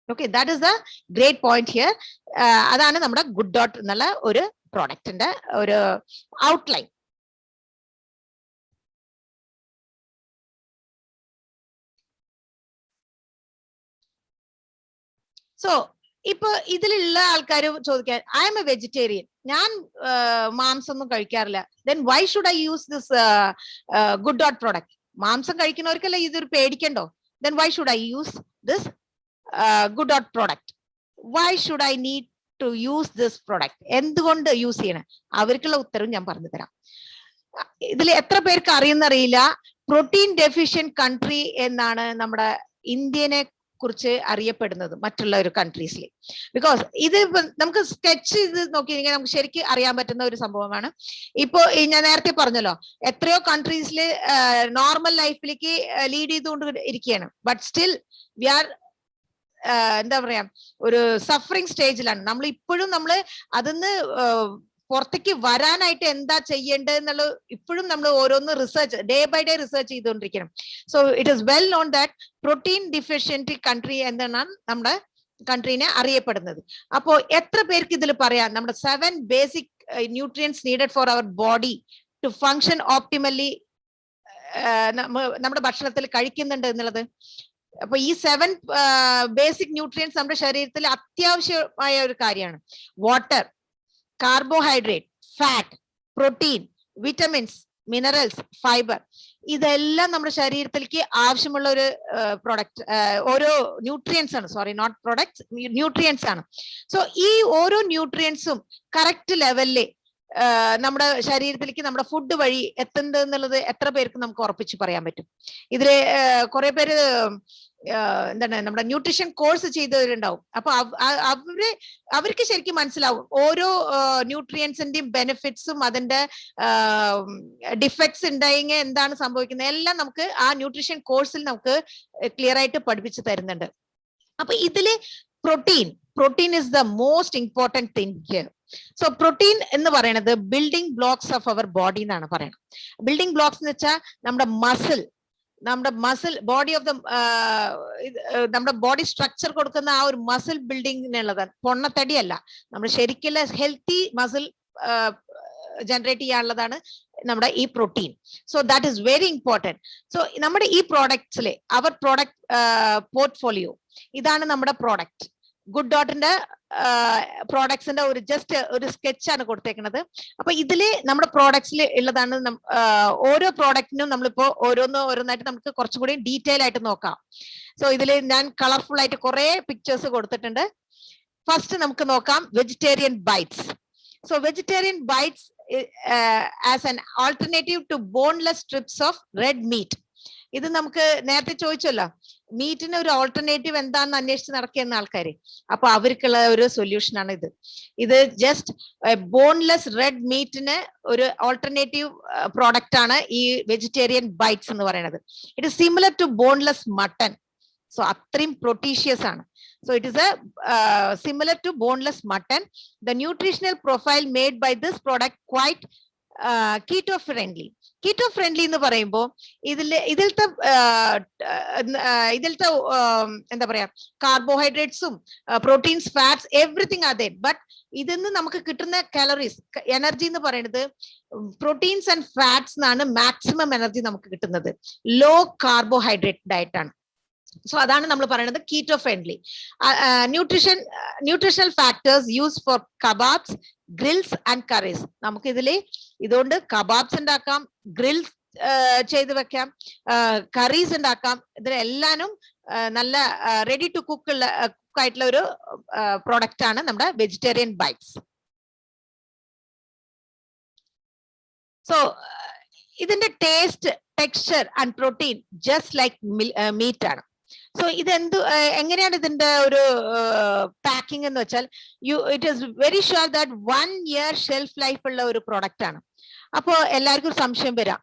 Okay, that is the great point here. അതാണ് നമ്മുടെ Good dot എന്നുള്ള ഒരു പ്രോഡക്റ്റിന്റെ ഒരു outline. So ഇപ്പൊ ഇതിലുള്ള ആൾക്കാർ ചോദിക്കാൻ, I M A vegetarian, ഞാൻ മാംസം ഒന്നും കഴിക്കാറില്ല, then why should I use this Good Dot product? മാംസം കഴിക്കുന്നവർക്കല്ലേ ഇതൊരു പേടിക്കണ്ടോ? Then why should I use this Good Dot product? Why should I need to use this product? എന്തുകൊണ്ട് യൂസ് ചെയ്യണം? അവർക്കുള്ള ഉത്തരവും ഞാൻ പറഞ്ഞു തരാം. ഇതിൽ എത്ര പേർക്ക് അറിയുന്നറിയില്ല, പ്രോട്ടീൻ ഡെഫിഷ്യൻ കൺട്രി എന്നാണ് നമ്മുടെ ഇന്ത്യനെ കുറിച്ച് അറിയപ്പെടുന്നത് മറ്റുള്ള ഒരു കൺട്രീസിൽ. ബിക്കോസ് ഇത് നമുക്ക് സ്കെച്ച് ചെയ്ത് നോക്കിയിരിക്കാൻ നമുക്ക് ശരിക്കും അറിയാൻ പറ്റുന്ന ഒരു സംഭവമാണ്. ഇപ്പോ ഞാൻ നേരത്തെ പറഞ്ഞല്ലോ, എത്രയോ കൺട്രീസിൽ നോർമൽ ലൈഫിലേക്ക് ലീഡ് ചെയ്തുകൊണ്ട് ഇരിക്കുകയാണ്, ബട്ട് സ്റ്റിൽ വി ആർ എന്താ പറയാ, ഒരു സഫറിങ് സ്റ്റേജിലാണ്. നമ്മൾ ഇപ്പോഴും അതിന്ന് പുറത്തേക്ക് വരാനായിട്ട് എന്താ ചെയ്യേണ്ടത് എന്നുള്ള ഇപ്പോഴും നമ്മൾ ഓരോന്ന് research, day by day research ചെയ്തുകൊണ്ടിരിക്കണം. So it is well known that protein deficient country എന്നാണ് നമ്മുടെ കൺട്രീനെ അറിയപ്പെടുന്നത്. അപ്പോ എത്ര പേർക്ക് ഇതിൽ പറയാം നമ്മുടെ 7 basic nutrients needed for our body to function optimally നമ്മുടെ ഭക്ഷണത്തിൽ കഴിക്കുന്നുണ്ട് എന്നുള്ളത്? അപ്പൊ ഈ 7 ബേസിക് ന്യൂട്രിയൻസ് നമ്മുടെ ശരീരത്തിൽ അത്യാവശ്യമായ ഒരു കാര്യമാണ്. Water, carbohydrate, fat, protein, vitamins, minerals, fibre, ഇതെല്ലാം നമ്മുടെ ശരീരത്തിലേക്ക് ആവശ്യമുള്ള ഒരു പ്രൊഡക്റ്റ്, ഓരോ ന്യൂട്രിയൻസ് ആണ്, സോറി നോട്ട് പ്രൊഡക്ട്സ്, ന്യൂട്രിയൻസ് ആണ്. സോ ഈ ഓരോ ന്യൂട്രിയൻസും കറക്റ്റ് ലെവലില് നമ്മുടെ ശരീരത്തിലേക്ക് നമ്മുടെ ഫുഡ് വഴി എത്തുന്നത് എന്നുള്ളത് എത്ര പേർക്ക് നമുക്ക് ഉറപ്പിച്ച് പറയാൻ പറ്റും? ഇതില് കുറെ പേര് എന്താണ് നമ്മുടെ ന്യൂട്രീഷൻ കോഴ്സ് ചെയ്തവരുണ്ടാവും. അപ്പൊ അവർക്ക് ശരിക്കും മനസ്സിലാവും ഓരോ ന്യൂട്രിയൻസിന്റെയും ബെനിഫിറ്റ്സും അതിന്റെ ഡിഫക്ട്സ് ഉണ്ടായെങ്കിൽ എന്താണ് സംഭവിക്കുന്നത് എല്ലാം നമുക്ക് ആ ന്യൂട്രീഷൻ കോഴ്സിൽ നമുക്ക് ക്ലിയർ ആയിട്ട് പഠിപ്പിച്ചു തരുന്നുണ്ട്. അപ്പൊ ഇതില് protein is the most important thing here. So protein എന്ന് പറയുന്നത് building blocks of our body എന്നാണ് പറയുന്നത്. ബിൽഡിംഗ് ബ്ലോക്സ് എന്ന് വെച്ചാൽ നമ്മുടെ മസിൽ ബോഡി ഓഫ് ദ നമ്മുടെ ബോഡി സ്ട്രക്ചർ കൊടുക്കുന്ന ആ ഒരു മസിൽ ബിൽഡിങ്ങിനുള്ളതാണ്, പൊണ്ണത്തടിയല്ല. നമ്മൾ ശരിക്കുള്ള ഹെൽത്തി മസിൽ ജനറേറ്റ് ചെയ്യാനുള്ളതാണ് നമ്മുടെ ഈ protein. So that is very important. So നമ്മുടെ ഈ പ്രോഡക്ട്സിലെ അവർ പ്രോഡക്റ്റ് പോർട്ട്ഫോളിയോ, ഇതാണ് നമ്മുടെ പ്രോഡക്റ്റ്. ഗുഡ് ഡോട്ടിന്റെ പ്രോഡക്ട്സിന്റെ ഒരു ജസ്റ്റ് ഒരു സ്കെച്ചാണ് കൊടുത്തേക്കുന്നത്. അപ്പൊ ഇതില് നമ്മുടെ പ്രോഡക്ട്സിൽ ഉള്ളതാണ്. ഓരോ പ്രോഡക്റ്റിനും നമ്മളിപ്പോ ഓരോന്നായിട്ട് നമുക്ക് കുറച്ചും കൂടി ഡീറ്റെയിൽ ആയിട്ട് നോക്കാം. സോ ഇതില് ഞാൻ കളർഫുൾ ആയിട്ട് കുറെ പിക്ചേഴ്സ് കൊടുത്തിട്ടുണ്ട്. ഫസ്റ്റ് നമുക്ക് നോക്കാം vegetarian bites. So vegetarian bites as an alternative to boneless strips of red meat. ഇത് നമുക്ക് നേരത്തെ ചോദിച്ചല്ലോ, മീറ്റിന് ഒരു ഓൾട്ടർനേറ്റീവ് എന്താണെന്ന് അന്വേഷിച്ച് നടക്കുന്ന ആൾക്കാര്. അപ്പൊ അവർക്കുള്ള ഒരു സൊല്യൂഷൻ ആണ് ഇത്. ഇത് ജസ്റ്റ് ബോൺലെസ് റെഡ് മീറ്റിന് ഒരു ഓൾട്ടർനേറ്റീവ് പ്രോഡക്റ്റ് ആണ് ഈ വെജിറ്റേറിയൻ ബൈറ്റ്സ് എന്ന് പറയുന്നത്. It is similar to boneless mutton. So അത്രയും പ്രൊട്ടീഷ്യസ് ആണ്. So it is a similar to boneless mutton. The nutritional profile made by this product quite keto friendly. Keto friendly എന്ന് പറയുമ്പോൾ ഇതിലത്തെ എന്താ പറയാ, കാർബോഹൈഡ്രേറ്റ്സും പ്രോട്ടീൻസ്, ഫാറ്റ്സ്, എവറിത്തിങ് അതെ. ബട്ട് ഇതിന്ന് നമുക്ക് കിട്ടുന്ന കാലറീസ്, എനർജി എന്ന് പറയുന്നത് പ്രോട്ടീൻസ് ആൻഡ് ഫാറ്റ്സ് എന്നാണ് മാക്സിമം എനർജി നമുക്ക് കിട്ടുന്നത്. ലോ കാർബോഹൈഡ്രേറ്റ് ഡയറ്റ് ആണ്. സോ അതാണ് നമ്മൾ പറയുന്നത് keto friendly. Nutritional factors use for kebabs, grills and കറീസ്. നമുക്ക് ഇതുകൊണ്ട് കബാബ്സ് ഉണ്ടാക്കാം, ഗ്രിൽസ് ചെയ്ത് വെക്കാം, കറീസ് ഉണ്ടാക്കാം. ഇതിലെല്ലാനും നല്ല റെഡി ടു കുക്ക് ആയിട്ടുള്ള ഒരു പ്രോഡക്റ്റ് ആണ് നമ്മുടെ വെജിറ്റേറിയൻ ബൈറ്റ്സ്. സോ ഇതിന്റെ taste, texture and protein just like meat ആണ്. സോ എങ്ങനെയാണ് ഇതിന്റെ ഒരു പാക്കിംഗ് എന്ന് വെച്ചാൽ, it is very sure that 1 year shelf life ഉള്ള ഒരു പ്രോഡക്റ്റ് ആണ്. അപ്പോ എല്ലാവർക്കും ഒരു സംശയം വരാം,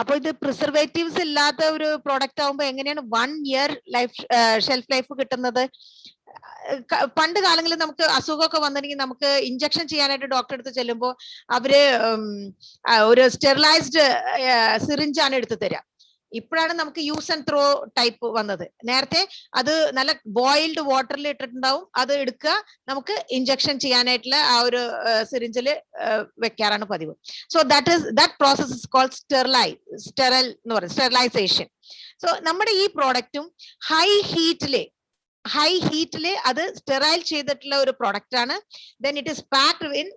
അപ്പൊ ഇത് പ്രിസർവേറ്റീവ്സ് ഇല്ലാത്ത ഒരു പ്രോഡക്റ്റ് ആകുമ്പോൾ എങ്ങനെയാണ് 1 year ഷെൽഫ് ലൈഫ് കിട്ടുന്നത്? പണ്ട് കാലങ്ങളിൽ നമുക്ക് അസുഖമൊക്കെ വന്നിട്ടുണ്ടെങ്കിൽ നമുക്ക് ഇഞ്ചക്ഷൻ ചെയ്യാനായിട്ട് ഡോക്ടറെ അടുത്ത് ചെല്ലുമ്പോൾ അവര് ഒരു സ്റ്റെറിലൈസ്ഡ് സിറിഞ്ചാണ് എടുത്തു തരിക. ഇപ്പോഴാണ് നമുക്ക് യൂസ് ആൻഡ് ത്രോ ടൈപ്പ് വന്നത്. നേരത്തെ അത് നല്ല ബോയിൽഡ് വാട്ടറിൽ ഇട്ടിട്ടുണ്ടാവും, അത് എടുക്കുക, നമുക്ക് ഇഞ്ചക്ഷൻ ചെയ്യാനായിട്ടുള്ള ആ ഒരു സിറിഞ്ചിൽ വെക്കാറാണ് പതിവ്. So that process is called sterile എന്ന് പറയുന്നത്, സ്റ്റെറിലൈസേഷൻ. സോ നമ്മുടെ ഈ പ്രോഡക്റ്റും ഹൈ ഹീറ്റില് അത് സ്റ്റെറൈൽ ചെയ്തിട്ടുള്ള ഒരു പ്രോഡക്റ്റ് ആണ്. Then it is packed in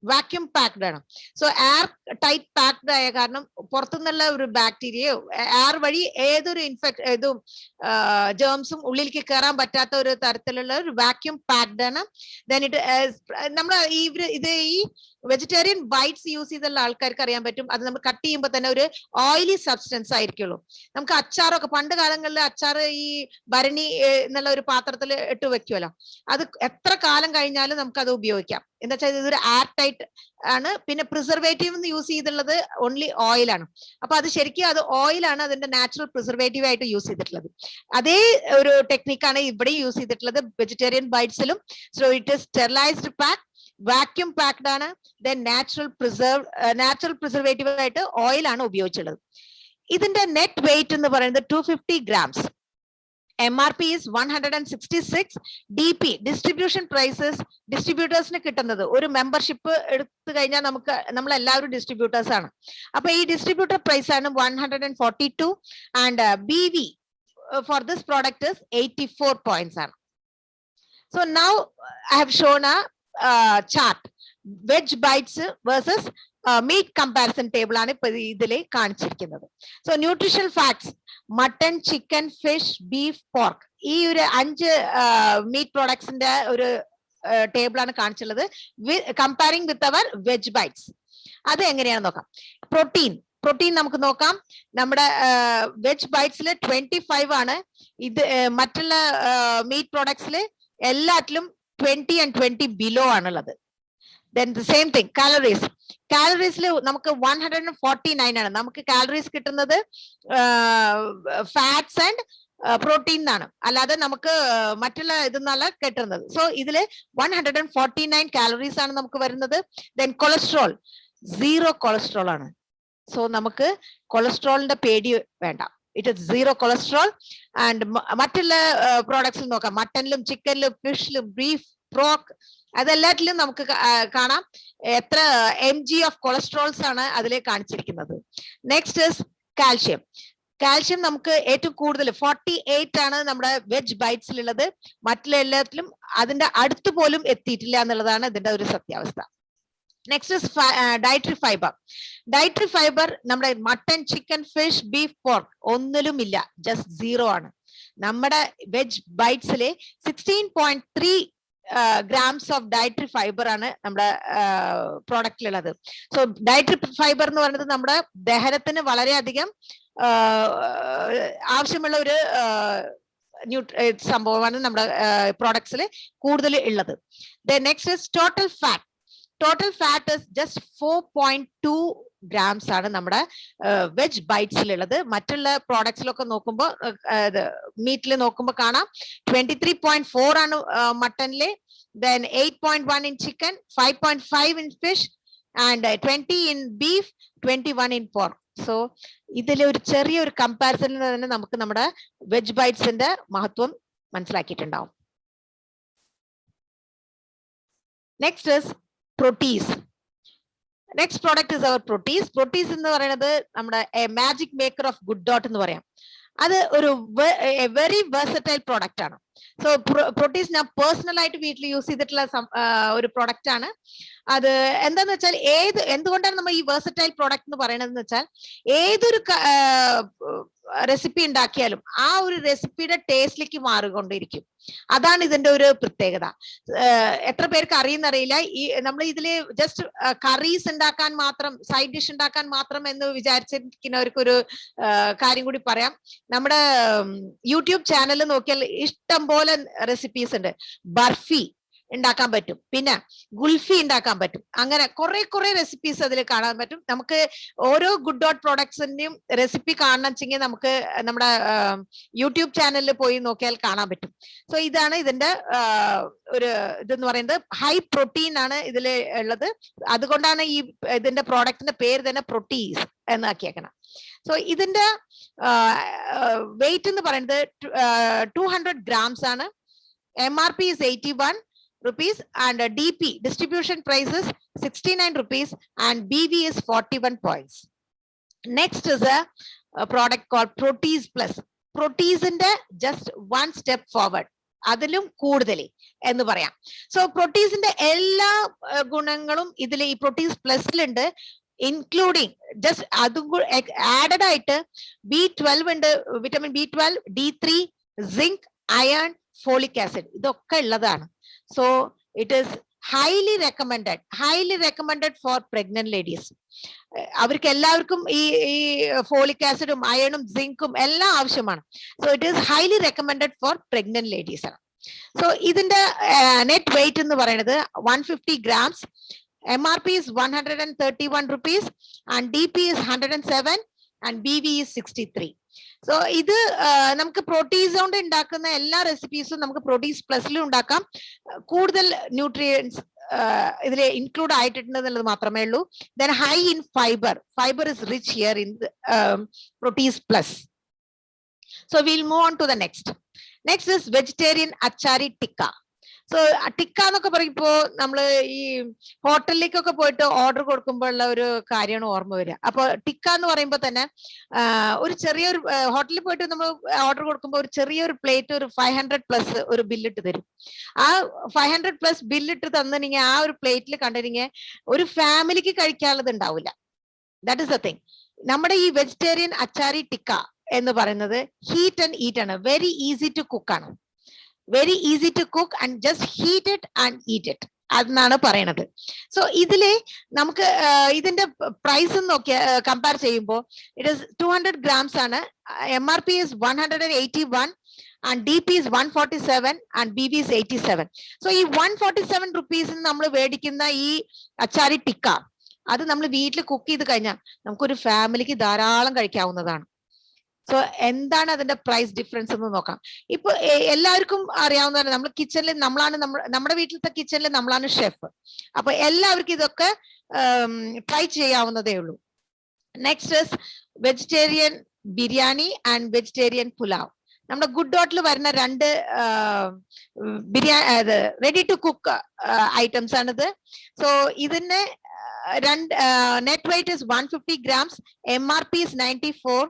vacuum packed ആണ്. സോ എയർ ടൈറ്റ് പാക്ഡ് ആയ കാരണം പുറത്തുനിന്നുള്ള ഒരു ബാക്ടീരിയയോ എയർ വഴി ഏതൊരു ജേംസും ഉള്ളിലേക്ക് കയറാൻ പറ്റാത്ത ഒരു തരത്തിലുള്ള ഒരു വാക്യൂം പാക്ഡ് ആണ്. ദെൻ നമ്മൾ ഈ വെജിറ്റേറിയൻ ബൈറ്റ്സ് യൂസ് ചെയ്തുള്ള ആൾക്കാർക്ക് അറിയാൻ പറ്റും, അത് നമ്മൾ കട്ട് ചെയ്യുമ്പോൾ തന്നെ ഒരു ഓയിലി സബ്സ്റ്റൻസ് ആയിരിക്കുള്ളൂ. നമുക്ക് അച്ചാറൊക്കെ പണ്ട് കാലങ്ങളിൽ അച്ചാർ ഈ ഭരണി എന്നുള്ള ഒരു പാത്രത്തിൽ ഇട്ട് വെക്കുമല്ലോ, അത് എത്ര കാലം കഴിഞ്ഞാലും നമുക്ക് അത് ഉപയോഗിക്കാം. എന്താ വെച്ചാൽ ഇതൊരു എയർ ടൈറ്റ് ആണ്. പിന്നെ പ്രിസർവേറ്റീവ് യൂസ് ചെയ്തിട്ടുള്ളത് ഓൺലി ഓയിലാണ്. അപ്പൊ അത് ശരിക്കും അത് ഓയിലാണ് അതിന്റെ നാച്ചുറൽ പ്രിസർവേറ്റീവ് ആയിട്ട് യൂസ് ചെയ്തിട്ടുള്ളത്. അതേ ഒരു ടെക്നിക്കാണ് ഇവിടെ യൂസ് ചെയ്തിട്ടുള്ളത് വെജിറ്റേറിയൻ ബൈറ്റ്സിലും. So it is sterilised pack, vacuum packed ആണ്, ദെൻ നാച്ചുറൽ പ്രിസർവേറ്റീവ് ആയിട്ട് ഓയിലാണ് ഉപയോഗിച്ചുള്ളത്. ഇതിന്റെ നെറ്റ് വെയിറ്റ് എന്ന് പറയുന്നത് 250 grams. MRP is 166. DP distribution prices, ഡിസ്ട്രിബ്യൂട്ടേഴ്സിന് കിട്ടുന്നത് ഒരു മെമ്പർഷിപ്പ് എടുത്തു കഴിഞ്ഞാൽ നമ്മളെല്ലാവരും ഡിസ്ട്രിബ്യൂട്ടേഴ്സ് ആണ്. അപ്പൊ ഈ ഡിസ്ട്രിബ്യൂട്ടർ പ്രൈസ് ആണ് 142 and BV for this product is 84 points ആണ്. So now I have shown a chart. Veg bites versus meat comparison table ആണ് ഇപ്പൊ ഇതിൽ കാണിച്ചിരിക്കുന്നത്. So nutritional facts, mutton, chicken, fish, beef, pork, ഈ ഒരു 5 മീറ്റ് പ്രോഡക്ട്സിന്റെ ഒരു ടേബിൾ ആണ് കാണിച്ചുള്ളത്, comparing with our veg bites. അത് എങ്ങനെയാണെന്ന് നോക്കാം. പ്രോട്ടീൻ നമുക്ക് നോക്കാം. നമ്മുടെ വെജ് ബൈറ്റ്സിൽ 25 ആണ്. ഇത് മറ്റുള്ള മീറ്റ് പ്രോഡക്ട്സിൽ എല്ലാത്തിലും 20 and 20 ബിലോ ആണുള്ളത്. Then the same thing, കാലറീസിൽ നമുക്ക് 149 ആണ്. നമുക്ക് കാലറീസ് കിട്ടുന്നത് ഫാറ്റ്സ് ആൻഡ് പ്രോട്ടീൻ എന്നാണ്, അല്ലാതെ നമുക്ക് മറ്റുള്ള ഇതെന്നല്ല കിട്ടുന്നത്. സോ ഇതില് 149 കാലറീസ് ആണ് നമുക്ക് വരുന്നത്. ദെൻ കൊളസ്ട്രോൾ 0 കൊളസ്ട്രോൾ ആണ്. സോ നമുക്ക് കൊളസ്ട്രോളിന്റെ പേടി വേണ്ട, ഇറ്റ് ഇസ് 0 കൊളസ്ട്രോൾ. ആൻഡ് മറ്റുള്ള പ്രോഡക്ട്സിൽ നോക്കാം, മട്ടനിലും ചിക്കനിലും ഫിഷിലും ബീഫ്, പോർക്ക്, അതെല്ലാറ്റിലും നമുക്ക് കാണാം എത്ര mg ഓഫ് കൊളസ്ട്രോൾസ് ആണ് അതിൽ കാണിച്ചിരിക്കുന്നത്. നെക്സ്റ്റ് ഇസ് കാൽഷ്യം നമുക്ക് ഏറ്റവും കൂടുതൽ 48 ആണ് നമ്മുടെ വെജ് ബൈറ്റ്സിലുള്ളത്. മറ്റുള്ള എല്ലാത്തിലും അതിന്റെ അടുത്ത് പോലും എത്തിയിട്ടില്ല എന്നുള്ളതാണ് ഇതിന്റെ ഒരു സത്യാവസ്ഥ. നെക്സ്റ്റ് ഇസ് ഡയറ്ററി ഫൈബർ നമ്മുടെ mutton, chicken, fish, beef, pork ഒന്നിലും ഇല്ല, ജസ്റ്റ് 0 ആണ്. നമ്മുടെ വെജ് ബൈറ്റ്സിലെ 16.3 ഗ്രാംസ് ഓഫ് ഡയറ്ററി ഫൈബർ ആണ് നമ്മുടെ പ്രോഡക്റ്റിലുള്ളത്. സോ ഡയറ്ററി ഫൈബർ എന്ന് പറയുന്നത് നമ്മുടെ ദഹനത്തിന് വളരെയധികം ആവശ്യമുള്ള ഒരു സംഭവമാണ് നമ്മുടെ പ്രോഡക്ട്സിൽ കൂടുതൽ ഉള്ളത്. Next is total fat is just 4.2 grams ആണ് നമ്മുടെ വെജ് ബൈറ്റ്സിലുള്ളത്. മറ്റുള്ള പ്രോഡക്ട്സിലൊക്കെ നോക്കുമ്പോൾ മീറ്റിൽ നോക്കുമ്പോൾ കാണാം 23.4 ആണ് മട്ടനില്, then 8.1 in chicken, 5.5 in fish, and 20 in beef, 21 in pork. So ഇതിൽ ഒരു ചെറിയൊരു കമ്പാരിസണിൽ തന്നെ നമുക്ക് നമ്മുടെ വെജ് ബൈറ്റ്സിന്റെ മഹത്വം മനസ്സിലാക്കിയിട്ടുണ്ടാവും. Next is next product is our Proteez എന്ന് പറയുന്നത് നമ്മുടെ magic maker of Good Dot എന്ന് പറയാം. അത് ഒരു വെരി വെർസറ്റൈൽ പ്രോഡക്റ്റ് ആണ്. സോ പ്രൊട്ടീസ് ഞാൻ പേഴ്സണൽ ആയിട്ട് വീട്ടിൽ യൂസ് ചെയ്തിട്ടുള്ള ഒരു പ്രോഡക്റ്റ് ആണ്. അത് എന്താന്ന് വെച്ചാൽ എന്തുകൊണ്ടാണ് നമ്മൾ ഈ വെർസറ്റൈൽ പ്രോഡക്റ്റ് എന്ന് പറയുന്നത് വെച്ചാൽ, ഏതൊരു റെസിപ്പി ഉണ്ടാക്കിയാലും ആ ഒരു റെസിപ്പിയുടെ ടേസ്റ്റിലേക്ക് മാറിക്കൊണ്ടിരിക്കും. അതാണ് ഇതിന്റെ ഒരു പ്രത്യേകത. എത്ര പേർക്ക് അറിയുന്നറിയില്ല, ഈ നമ്മൾ ഇതില് ജസ്റ്റ് കറീസ് ഉണ്ടാക്കാൻ മാത്രം, സൈഡ് ഡിഷ് ഉണ്ടാക്കാൻ മാത്രം എന്ന് വിചാരിച്ചിരിക്കുന്നവർക്ക് ഒരു കാര്യം കൂടി പറയാം. നമ്മുടെ യൂട്യൂബ് ചാനൽ നോക്കിയാൽ ഇഷ്ടം പോലെ റെസിപ്പീസ് ഉണ്ട്. ബർഫി ഉണ്ടാക്കാൻ പറ്റും, പിന്നെ ഗുൽഫി ഉണ്ടാക്കാൻ പറ്റും, അങ്ങനെ കുറെ റെസിപ്പീസ് അതിൽ കാണാൻ പറ്റും. നമുക്ക് ഓരോ ഗുഡ് ഡോട്ട് പ്രോഡക്ട്സിന്റെയും റെസിപ്പി കാണണം വെച്ചെങ്കിൽ നമുക്ക് നമ്മുടെ യൂട്യൂബ് ചാനലിൽ പോയി നോക്കിയാൽ കാണാൻ പറ്റും. സോ ഇതാണ് ഇതിന്റെ ഒരു ഇതെന്ന് പറയുന്നത്. ഹൈ പ്രോട്ടീൻ ആണ് ഇതിൽ ഉള്ളത്. അതുകൊണ്ടാണ് ഈ ഇതിന്റെ പ്രോഡക്റ്റിന്റെ പേര് തന്നെ പ്രൊട്ടീസ് എന്നാക്കിയേക്കണം. സോ ഇതിന്റെ വെയിറ്റ് എന്ന് പറയുന്നത് 200 ഗ്രാംസ് ആണ്. MRP is 81 rupees and DP distribution price is 69 rupees and BV is 41 points. Next is a product called Protease Plus. Protease in the just one step forward. അതിലും കൂടുതൽ എന്ന് പറയാം. സോ പ്രൊട്ടീസിന്റെ എല്ലാ ഗുണങ്ങളും ഇതിൽ ഈ പ്രൊട്ടീസ് പ്ലസിലുണ്ട്, ഇൻക്ലൂഡിങ് ജസ്റ്റ് അതും ആഡഡ് ആയിട്ട് B12 ഉണ്ട്, vitamin B12, D3, zinc, iron, folic acid, ഇതൊക്കെ ഉള്ളതാണ്. So it is highly recommended for pregnant ladies. അവർക്ക് എല്ലാവർക്കും ഈ ഫോളിക് ആസിഡും അയണും സിങ്കും എല്ലാം ആവശ്യമാണ്. So it is highly recommended for pregnant ladies ആണ്. സോ ഇതിന്റെ നെറ്റ് വെയിറ്റ് എന്ന് പറയുന്നത് 150 grams. MRP is 131 rupees and DP is 107 and BV is 63. So ഇത് നമുക്ക് പ്രോട്ടീസ് കൊണ്ട് ഉണ്ടാക്കുന്ന എല്ലാ റെസിപ്പീസും നമുക്ക് പ്രോട്ടീസ് പ്ലസിലും ഉണ്ടാക്കാം. കൂടുതൽ ന്യൂട്രിയൻസ് ഇതിൽ ഇൻക്ലൂഡ് ആയിട്ടുണ്ട് എന്നുള്ളത് മാത്രമേ ഉള്ളൂ. Then high in fibre is rich here in Proteez plus. So will move on to the next is vegetarian achari tikka. So tikka എന്നൊക്കെ പറയുമ്പോ നമ്മള് ഈ ഹോട്ടലിലേക്കൊക്കെ പോയിട്ട് ഓർഡർ കൊടുക്കുമ്പോൾ ഉള്ള ഒരു കാര്യമാണ് ഓർമ്മ വരിക. അപ്പൊ ടിക്ക എന്ന് പറയുമ്പോൾ തന്നെ ഒരു ചെറിയൊരു ഹോട്ടലിൽ പോയിട്ട് നമ്മൾ ഓർഡർ കൊടുക്കുമ്പോൾ ഒരു ചെറിയൊരു പ്ലേറ്റ് ഒരു 500+ ഒരു ബില്ലിട്ട് തരും. ആ 500+ ബില്ലിട്ട് തന്നിനെങ്കിൽ ആ ഒരു പ്ലേറ്റിൽ കണ്ടിനെങ്കിൽ ഒരു ഫാമിലിക്ക് കഴിക്കാനുള്ളത് ഉണ്ടാവില്ല. That is the thing. നമ്മുടെ ഈ വെജിറ്റേറിയൻ അച്ചാരി ടിക്ക എന്ന് പറയുന്നത് ഹീറ്റ് ആൻഡ് ഈറ്റ് ആണ്. വെരി ഈസി ടു കുക്ക് ആണ്. Very easy to cook and just heat it and eat it എന്നാണ് പറയണത്. സോ ഇതില് നമുക്ക് ഇതിന്റെ പ്രൈസ് നോക്കിയ കമ്പയർ ചെയ്യുമ്പോൾ ഇറ്റ് ഇസ് 200 grams ആണ്. MRP is 181 and DP is 147 and BV is 87. So ഈ 147 rupees നമ്മൾ മേടിക്കുന്ന ഈ അച്ചാരി ടിക്ക അത് നമ്മൾ വീട്ടിൽ കുക്ക് ചെയ്ത് കഴിഞ്ഞാൽ നമുക്കൊരു ഫാമിലിക്ക് ധാരാളം കഴിക്കാവുന്നതാണ്. സോ എന്താണ് അതിന്റെ പ്രൈസ് ഡിഫറൻസ് എന്ന് നോക്കാം. ഇപ്പൊ എല്ലാവർക്കും അറിയാവുന്നതാണ്, നമ്മൾ കിച്ചണിൽ നമ്മളാണ് നമ്മുടെ വീട്ടിലത്തെ കിച്ചണിൽ നമ്മളാണ് ഷെഫ്. അപ്പൊ എല്ലാവർക്കും ഇതൊക്കെ ട്രൈ ചെയ്യാവുന്നതേ ഉള്ളൂ. Next vegetarian biryani and vegetarian pulao. നമ്മുടെ ഗുഡ് ഡോട്ടിൽ വരുന്ന 2 biryani ready to cook items ആണിത്. സോ ഇതിന് net weight is 150 grams, MRP is 94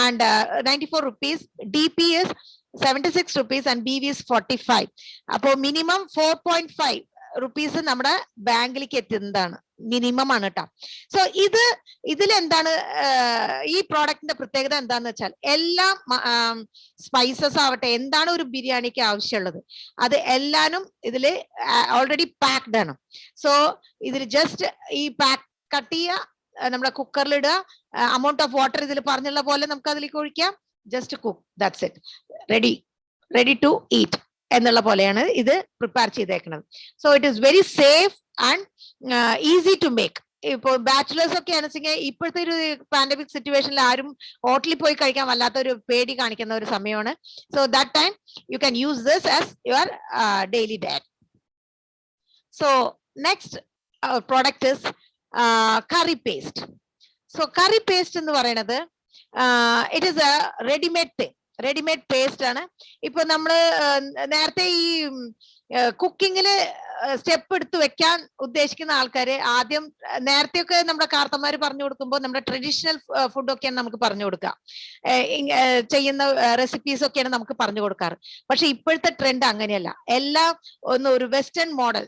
and 94 rupees, DP is 76 rupees and BV is 45. അപ്പോൾ മിനിമം 4.5 rupees നമ്മുടെ ബാങ്കിലേക്ക് എത്തുന്നതാണ്, മിനിമം ആണ് കേട്ടോ. സോ ഇതിൽ എന്താണ് ഈ പ്രോഡക്റ്റിന്റെ പ്രത്യേകത എന്താന്ന് വെച്ചാൽ എല്ലാ സ്പൈസസ് ആവട്ടെ, എന്താണ് ഒരു ബിരിയാണിക്ക് ആവശ്യമുള്ളത് അത് എല്ലാനും ഇതില് ഓൾറെഡി പാക്ഡ് ആണ്. സോ ഇതിൽ ജസ്റ്റ് ഈ പാക്ക് കട്ട് ചെയ്യുക, നമ്മുടെ കുക്കറിൽ ഇടുക, amount of water ഇതിൽ പറഞ്ഞുള്ള പോലെ നമുക്ക് അതിലേക്ക് ഒഴിക്കാം, just cook, that's it, ready to eat എന്നുള്ള പോലെയാണ് ഇത് പ്രിപ്പയർ ചെയ്തേക്കുന്നത്. So it is very safe and easy to make. ഇപ്പോൾ ബാച്ചുലേഴ്സ് ഒക്കെ ആണെന്നുവെച്ചെങ്കിൽ ഇപ്പോഴത്തെ ഒരു പാൻഡമിക് സിറ്റുവേഷനിൽ ആരും ഹോട്ടലിൽ പോയി കഴിക്കാൻ വല്ലാത്ത ഒരു പേടി കാണിക്കുന്ന ഒരു സമയമാണ്. So that time you can use this as your daily diet. So next product is curry paste. So curry paste എന്ന് പറയുന്നത് it is A readymade paste ആണ്. ഇപ്പൊ നമ്മള് നേരത്തെ ഈ കുക്കിങ്ങില് സ്റ്റെപ്പ് എടുത്ത് വെക്കാൻ ഉദ്ദേശിക്കുന്ന ആൾക്കാര് ആദ്യം നേരത്തെയൊക്കെ നമ്മുടെ കാർത്തമാര് പറഞ്ഞു കൊടുക്കുമ്പോൾ നമ്മുടെ ട്രഡീഷണൽ ഫുഡൊക്കെയാണ് നമുക്ക് പറഞ്ഞു കൊടുക്കുക, ചെയ്യുന്ന റെസിപ്പീസ് ഒക്കെയാണ് നമുക്ക് പറഞ്ഞു കൊടുക്കാറ്. പക്ഷെ ഇപ്പോഴത്തെ ട്രെൻഡ് അങ്ങനെയല്ല. എല്ലാം ഒരു വെസ്റ്റേൺ മോഡൽ,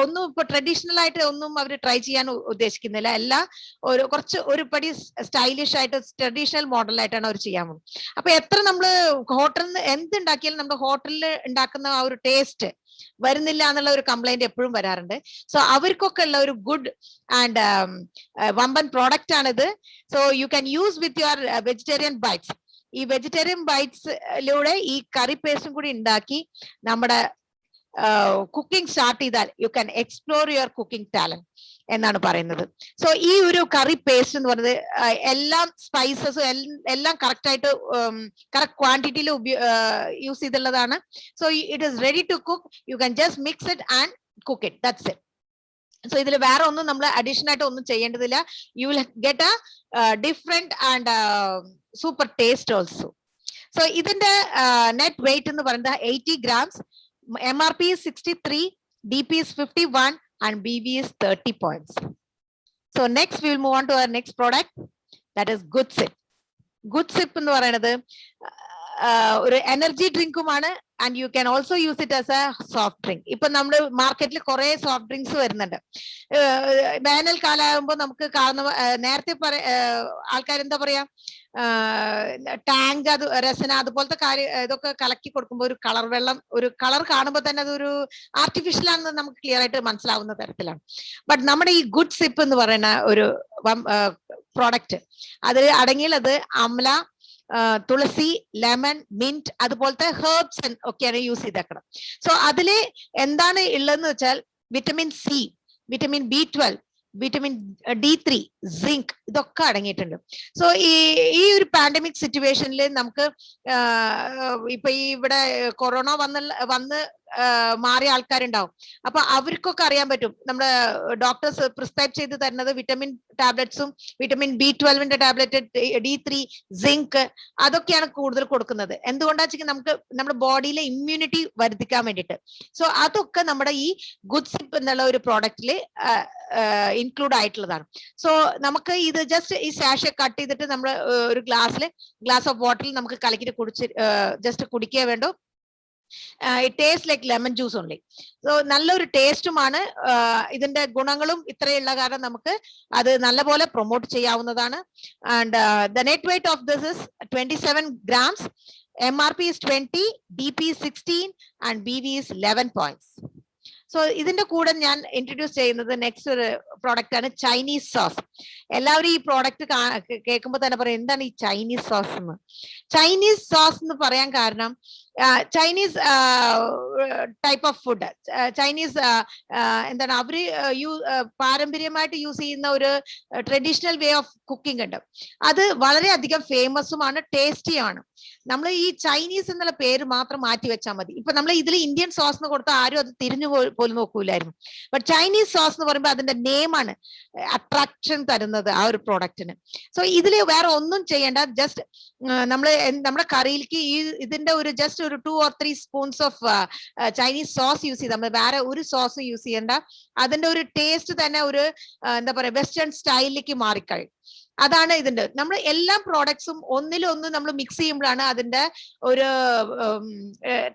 ഒന്നും ഇപ്പൊ ട്രഡീഷണൽ ആയിട്ട് ഒന്നും അവർ ട്രൈ ചെയ്യാൻ ഉദ്ദേശിക്കുന്നില്ല. എല്ലാം ഒരു പടി സ്റ്റൈലിഷ് ആയിട്ട് ട്രഡീഷണൽ മോഡലായിട്ടാണ് അവർ ചെയ്യാൻ പോകുന്നത്. അപ്പൊ എത്ര നമ്മള് ഹോട്ടലിൽ നിന്ന് എന്തുണ്ടാക്കിയാലും നമ്മുടെ ഹോട്ടലിൽ ഉണ്ടാക്കുന്ന ആ ഒരു ടേസ്റ്റ് വരുന്നില്ല എന്നുള്ള ഒരു കംപ്ലൈന്റ് എപ്പോഴും വരാറുണ്ട്. സോ അവർക്കൊക്കെ ഉള്ള ഒരു ഗുഡ് ആൻഡ് വമ്പൻ പ്രോഡക്റ്റ് ആണിത്. So you can use with your vegetarian bites. ഈ വെജിറ്റേറിയൻ ബൈറ്റ്സിലൂടെ ഈ കറി പേസ്റ്റും കൂടി ഉണ്ടാക്കി നമ്മുടെ കുക്കിംഗ് സ്റ്റാർട്ട് ചെയ്താൽ you can explore your cooking talent എന്നാണ് പറയുന്നത്. സോ ഈ ഒരു കറി പേസ്റ്റ് എന്ന് പറയുന്നത് എല്ലാം സ്പൈസസും എല്ലാം കറക്റ്റ് ആയിട്ട് കറക്റ്റ് ക്വാണ്ടിറ്റിയിൽ യൂസ് ചെയ്തുള്ളതാണ്. So it is ready to cook. You can just mix it and cook it, that's it. So ഇതിൽ വേറെ ഒന്നും നമ്മൾ അഡീഷണൽ ആയിട്ട് ഒന്നും ചെയ്യേണ്ടതില്ല. You will get a different and super taste also. So ഇതിന്റെ നെറ്റ് വെയിറ്റ് എന്ന് പറയുന്നത് 80 grams, MRP is 63, DP is 51 and BV is 30 points. So next we will move on to our next product, that is Good Sip. Good Sip എന്ന് പറയുന്നത് ഒരു energy ഡ്രിങ്കുമാണ് and you can also use it as a soft drink. ഇപ്പൊ നമ്മൾ മാർക്കറ്റിൽ കുറെ soft drinks വരുന്നുണ്ട്. വേനൽക്കാലാകുമ്പോൾ നമുക്ക് കാണുന്ന നേരത്തെ ആൾക്കാരെന്താ പറയാ, ടാങ്ക്, അത് രസന അതുപോലത്തെ ഇതൊക്കെ കലക്കി കൊടുക്കുമ്പോൾ ഒരു കളർ വെള്ളം, ഒരു കളർ കാണുമ്പോൾ തന്നെ അതൊരു ആർട്ടിഫിഷ്യൽ ആണെന്ന് നമുക്ക് ക്ലിയർ ആയിട്ട് മനസ്സിലാവുന്ന തരത്തിലാണ്. ബട്ട് നമ്മുടെ ഈ ഗുഡ് സിപ്പ് എന്ന് പറയുന്ന ഒരു പ്രോഡക്റ്റ്, അതിൽ അടങ്ങിയുള്ളത് അംല, തുളസി, ലെമൺ, മിന്റ് അതുപോലത്തെ ഹെർബ്സ് ഒക്കെയാണ് യൂസ് ചെയ്തേക്കണം. സോ അതില് എന്താണ് ഉള്ളതെന്ന് വെച്ചാൽ vitamin C, vitamin B12, vitamin D3, zinc, ഇതൊക്കെ അടങ്ങിയിട്ടുണ്ട്. സോ ഈ ഒരു പാൻഡമിക് സിറ്റുവേഷനിൽ നമുക്ക് ഇപ്പൊ ഈ ഇവിടെ കൊറോണ വന്ന് മാറിയ ആൾക്കാരുണ്ടാവും. അപ്പൊ അവർക്കൊക്കെ അറിയാൻ പറ്റും നമ്മുടെ ഡോക്ടേഴ്സ് പ്രിസ്ക്രൈബ് ചെയ്ത് തരുന്നത് വിറ്റമിൻ ടാബ്ലറ്റ്സും vitamin B12 tablet, D3, zinc, അതൊക്കെയാണ് കൂടുതൽ കൊടുക്കുന്നത്. എന്തുകൊണ്ടാ വെച്ചാൽ നമുക്ക് നമ്മുടെ ബോഡിയിലെ ഇമ്മ്യൂണിറ്റി വർദ്ധിക്കാൻ വേണ്ടിയിട്ട്. സോ അതൊക്കെ നമ്മുടെ ഈ ഗുഡ് സിപ്പ് എന്നുള്ള ഒരു പ്രോഡക്റ്റിൽ ഇൻക്ലൂഡ് ആയിട്ടുള്ളതാണ്. സോ നമുക്ക് ഇത് ജസ്റ്റ് ഈ സാഷെ കട്ട് ചെയ്തിട്ട് നമ്മൾ ഒരു ഗ്ലാസ് ഓഫ് വാട്ടറിൽ നമുക്ക് കലക്കിട്ട് കുടിച്ച് ജസ്റ്റ് കുടിക്കുക വേണ്ടു. It taste like lemon juice only. So നല്ലൊരു ടേസ്റ്റുമാണ്. ഇതിന്റെ ഗുണങ്ങളും ഇത്രയുള്ള കാരണം നമുക്ക് അത് നല്ലപോലെ പ്രൊമോട്ട് ചെയ്യാവുന്നതാണ്. And the net weight of this is 27 grams. MRP is 20, DP is 16 and BV is 11 points. So ഇതിന്റെ കൂടെ ഞാൻ ഇൻട്രൊഡ്യൂസ് ചെയ്യുന്നത് നെക്സ്റ്റ് ഒരു പ്രോഡക്റ്റ് ആണ് ചൈനീസ് സോസ്. എല്ലാവരും ഈ പ്രോഡക്റ്റ് കേൾക്കുമ്പോൾ തന്നെ പറയും എന്താണ് ഈ ചൈനീസ് സോസ് എന്ന്. ചൈനീസ് സോസ് എന്ന് പറയാൻ കാരണം Chinese type of food, Chinese എന്താണ് അവര് പാരമ്പര്യമായിട്ട് യൂസ് ചെയ്യുന്ന ഒരു ട്രഡീഷണൽ വേ ഓഫ് കുക്കിംഗ് ഉണ്ട്. അത് വളരെയധികം ഫേമസുമാണ്, ടേസ്റ്റിയാണ്. നമ്മൾ ഈ ചൈനീസ് എന്നുള്ള പേര് മാത്രം മാറ്റി വെച്ചാൽ മതി. ഇപ്പൊ നമ്മൾ ഇതിൽ ഇന്ത്യൻ സോസ് എന്ന് കൊടുത്താൽ ആരും അത് തിരിഞ്ഞു പോലും നോക്കൂലായിരുന്നു. ബട്ട് ചൈനീസ് സോസ് എന്ന് പറയുമ്പോൾ അതിന്റെ നെയിമാണ് അട്രാക്ഷൻ തരുന്നത് ആ ഒരു പ്രോഡക്റ്റിന്. സോ ഇതിൽ വേറെ ഒന്നും ചെയ്യേണ്ട, ജസ്റ്റ് നമ്മുടെ കറിയിലേക്ക് ഈ ഇതിന്റെ ഒരു ജസ്റ്റ് ഒരു 2 or 3 spoons of Chinese sauce use ചെയ്ത് നമ്മൾ വേറെ ഒരു സോസ് യൂസ് ചെയ്യേണ്ട. അതിന്റെ ഒരു ടേസ്റ്റ് തന്നെ ഒരു എന്താ പറയാ വെസ്റ്റേൺ സ്റ്റൈലിലേക്ക് മാറിക്കഴിയും. അതാണ് ഇതിന്റെ നമ്മൾ എല്ലാ പ്രോഡക്ട്സും ഒന്നിലൊന്ന് നമ്മൾ മിക്സ് ചെയ്യുമ്പോഴാണ് അതിന്റെ ഒരു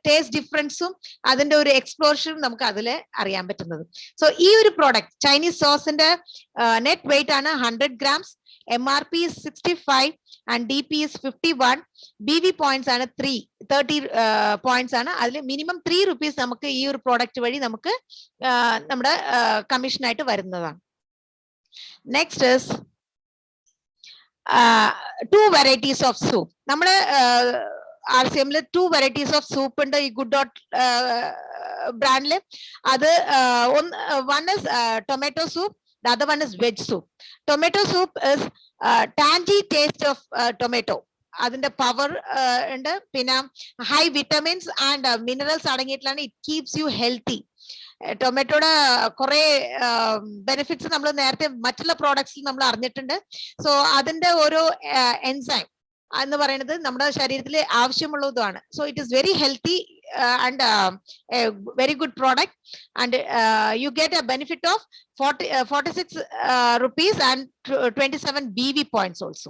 ടേസ്റ്റ് ഡിഫറൻസും അതിന്റെ ഒരു എക്സ്പ്ലോഷനും നമുക്ക് അതിൽ അറിയാൻ പറ്റുന്നത്. സോ ഈ ഒരു പ്രോഡക്റ്റ് ചൈനീസ് സോസിന്റെ നെറ്റ് വെയിറ്റ് ആണ് 100 grams. MRP is 65 and DP is 51. BV points ആണ് 30 points ആണ്. അതിൽ മിനിമം 3 rupees നമുക്ക് ഈ ഒരു പ്രോഡക്റ്റ് വഴി നമുക്ക് നമ്മുടെ കമ്മീഷൻ ആയിട്ട് വരുന്നതാണ്. Next is 2 varieties of soup. നമ്മുടെ RCM 2 varieties of soup ഉണ്ട് ഈ ഗുഡ് ഡോട്ട് ബ്രാൻഡില്. അത് one is tomato soup, the other one is veg soup. Tomato soup is tangy taste of tomato. അതിന്റെ പവർ ഉണ്ട്, പിന്നെ ഹൈ വിറ്റമിൻസ് ആൻഡ് മിനറൽസ് അടങ്ങിയിട്ടുള്ളതാണ്. It keeps you healthy. ടൊമാറ്റോയുടെ കുറെ benefits നമ്മൾ നേരത്തെ മറ്റുള്ള പ്രോഡക്ട്സിൽ നമ്മൾ അറിഞ്ഞിട്ടുണ്ട്. സോ അതിന്റെ ഓരോ എൻസൈം എന്ന് പറയുന്നത് നമ്മുടെ ശരീരത്തിൽ ആവശ്യമുള്ളതുമാണ്. So it is very healthy and very good product and you get a benefit of 46 rupees and 27 BV points also.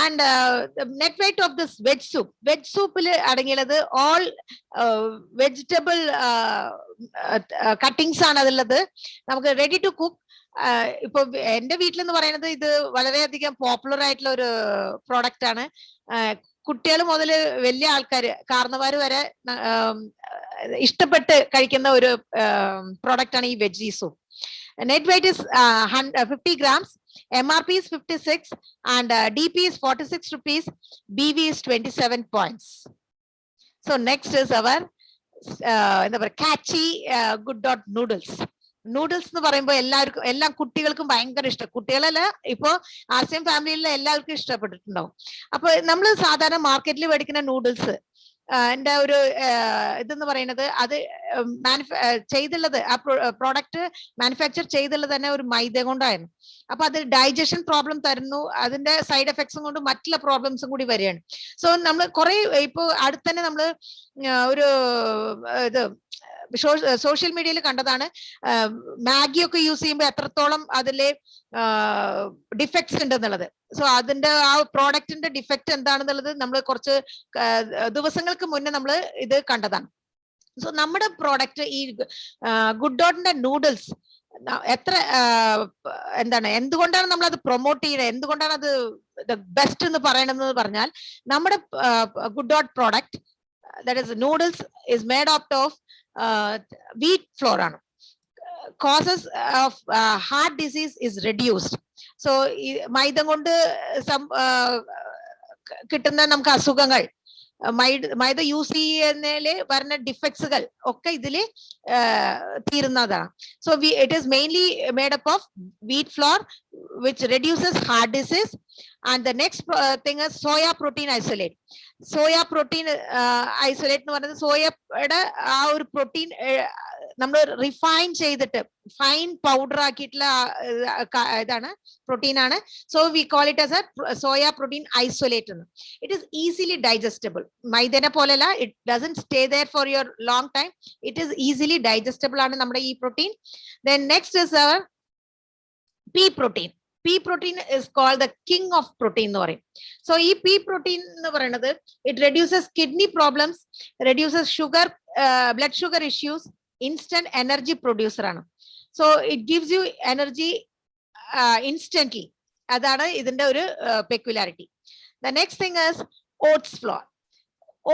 And the net weight of this veg soup അടങ്ങിയത് all vegetable cuttings ആണ് അതിലുള്ളത്. നമുക്ക് ready to cook. ഇപ്പൊ എന്റെ വീട്ടിൽ എന്ന് പറയുന്നത് ഇത് വളരെയധികം പോപ്പുലർ ആയിട്ടുള്ള ഒരു പ്രോഡക്റ്റ് ആണ്. കുട്ടികൾ മുതൽ വലിയ ആൾക്കാര് കാരണവര് വരെ ഇഷ്ടപ്പെട്ട് കഴിക്കുന്ന ഒരു പ്രോഡക്റ്റ് ആണ് ഈ veggie soup. Net wait is 50 grams. MRP is 56 and DP is 46 rupees. BV is 27 points. So next is our catchy good dot noodles. Noodles എന്ന് പറയുമ്പോൾ എല്ലാ കുട്ടികൾക്കും ഭയങ്കര ഇഷ്ടം. കുട്ടികളല്ല, ഇപ്പോ RCM ഫാമിലിയിലെ എല്ലാവർക്കും ഇഷ്ടപ്പെട്ടിട്ടുണ്ടാവും. അപ്പൊ നമ്മൾ സാധാരണ മാർക്കറ്റിൽ മേടിക്കുന്ന നൂഡിൽസ് എന്റെ ഒരു ഇതെന്ന് പറയുന്നത് അത് ചെയ്തുള്ളത് ആ പ്രോഡക്റ്റ് മാനുഫാക്ചർ ചെയ്തുള്ളത് തന്നെ ഒരു മൈദ കൊണ്ടായിരുന്നു. അപ്പൊ അത് ഡൈജഷൻ പ്രോബ്ലം തരുന്നു. അതിന്റെ സൈഡ് എഫക്ട്സും കൊണ്ട് മറ്റുള്ള പ്രോബ്ലംസും കൂടി വരികയാണ്. സോ നമ്മൾ കുറെ ഇപ്പോ അടുത്തന്നെ നമ്മള് ഒരു ഇത് സോഷ്യൽ മീഡിയയിൽ കണ്ടതാണ്. മാഗി ഒക്കെ യൂസ് ചെയ്യുമ്പോൾ എത്രത്തോളം അതിലെ ഡിഫക്ട്സ് ഉണ്ട് എന്നുള്ളത്. സോ അതിന്റെ ആ പ്രോഡക്റ്റിന്റെ ഡിഫക്റ്റ് എന്താണെന്നുള്ളത് നമ്മൾ കുറച്ച് ദിവസങ്ങൾക്ക് മുന്നേ നമ്മൾ ഇത് കണ്ടതാണ്. സോ നമ്മുടെ പ്രോഡക്റ്റ് ഈ ഗുഡ് ഡോട്ടിന്റെ നൂഡിൽസ് എത്ര എന്തുകൊണ്ടാണ് നമ്മൾ അത് പ്രൊമോട്ട് ചെയ്യുന്നത്, എന്തുകൊണ്ടാണ് അത് ബെസ്റ്റ് എന്ന് പറയണമെന്ന് പറഞ്ഞാൽ നമ്മുടെ Good Dot product that is noodles is made out of wheat flour ആണ്. causes of heart disease is reduced. so മൈദ കൊണ്ട് കിട്ടുന്ന നമുക്ക് അസുഖങ്ങൾ, മൈദ യൂസ് ചെയ്യുന്നതില് വരുന്ന ഡിഫക്ട്സുകൾ ഒക്കെ ഇതില് തീരുന്നതാണ്. So it is mainly made up of wheat flour which reduces heart disease And the next thing is soya protein isolate. Soya protein isolate എന്ന് പറയുന്നത് സോയയുടെ ആ ഒരു പ്രോട്ടീൻ നമ്മൾ റിഫൈൻ ചെയ്തിട്ട് ഫൈൻ പൗഡർ ആക്കിയിട്ടുള്ള ഇതാണ് പ്രോട്ടീൻ ആണ്. So we call it as a soya protein isolate എന്ന്. It is easily digestible. മൈദനെ പോലെയല്ല, it doesn't stay there for your long time. It is easily digestible ആണ് നമ്മുടെ ഈ protein. Then next is our pea protein. Pea protein is called the king of protein എന്ന് പറയും. So ഈ pea protein എന്ന് പറയുന്നത് it reduces kidney problems, reduces sugar, blood sugar issues, instant energy producer ആണ്. So it gives you energy instantly. അതാണ് ഇതിന്റെ ഒരു peculiarity. The next thing is oats flour.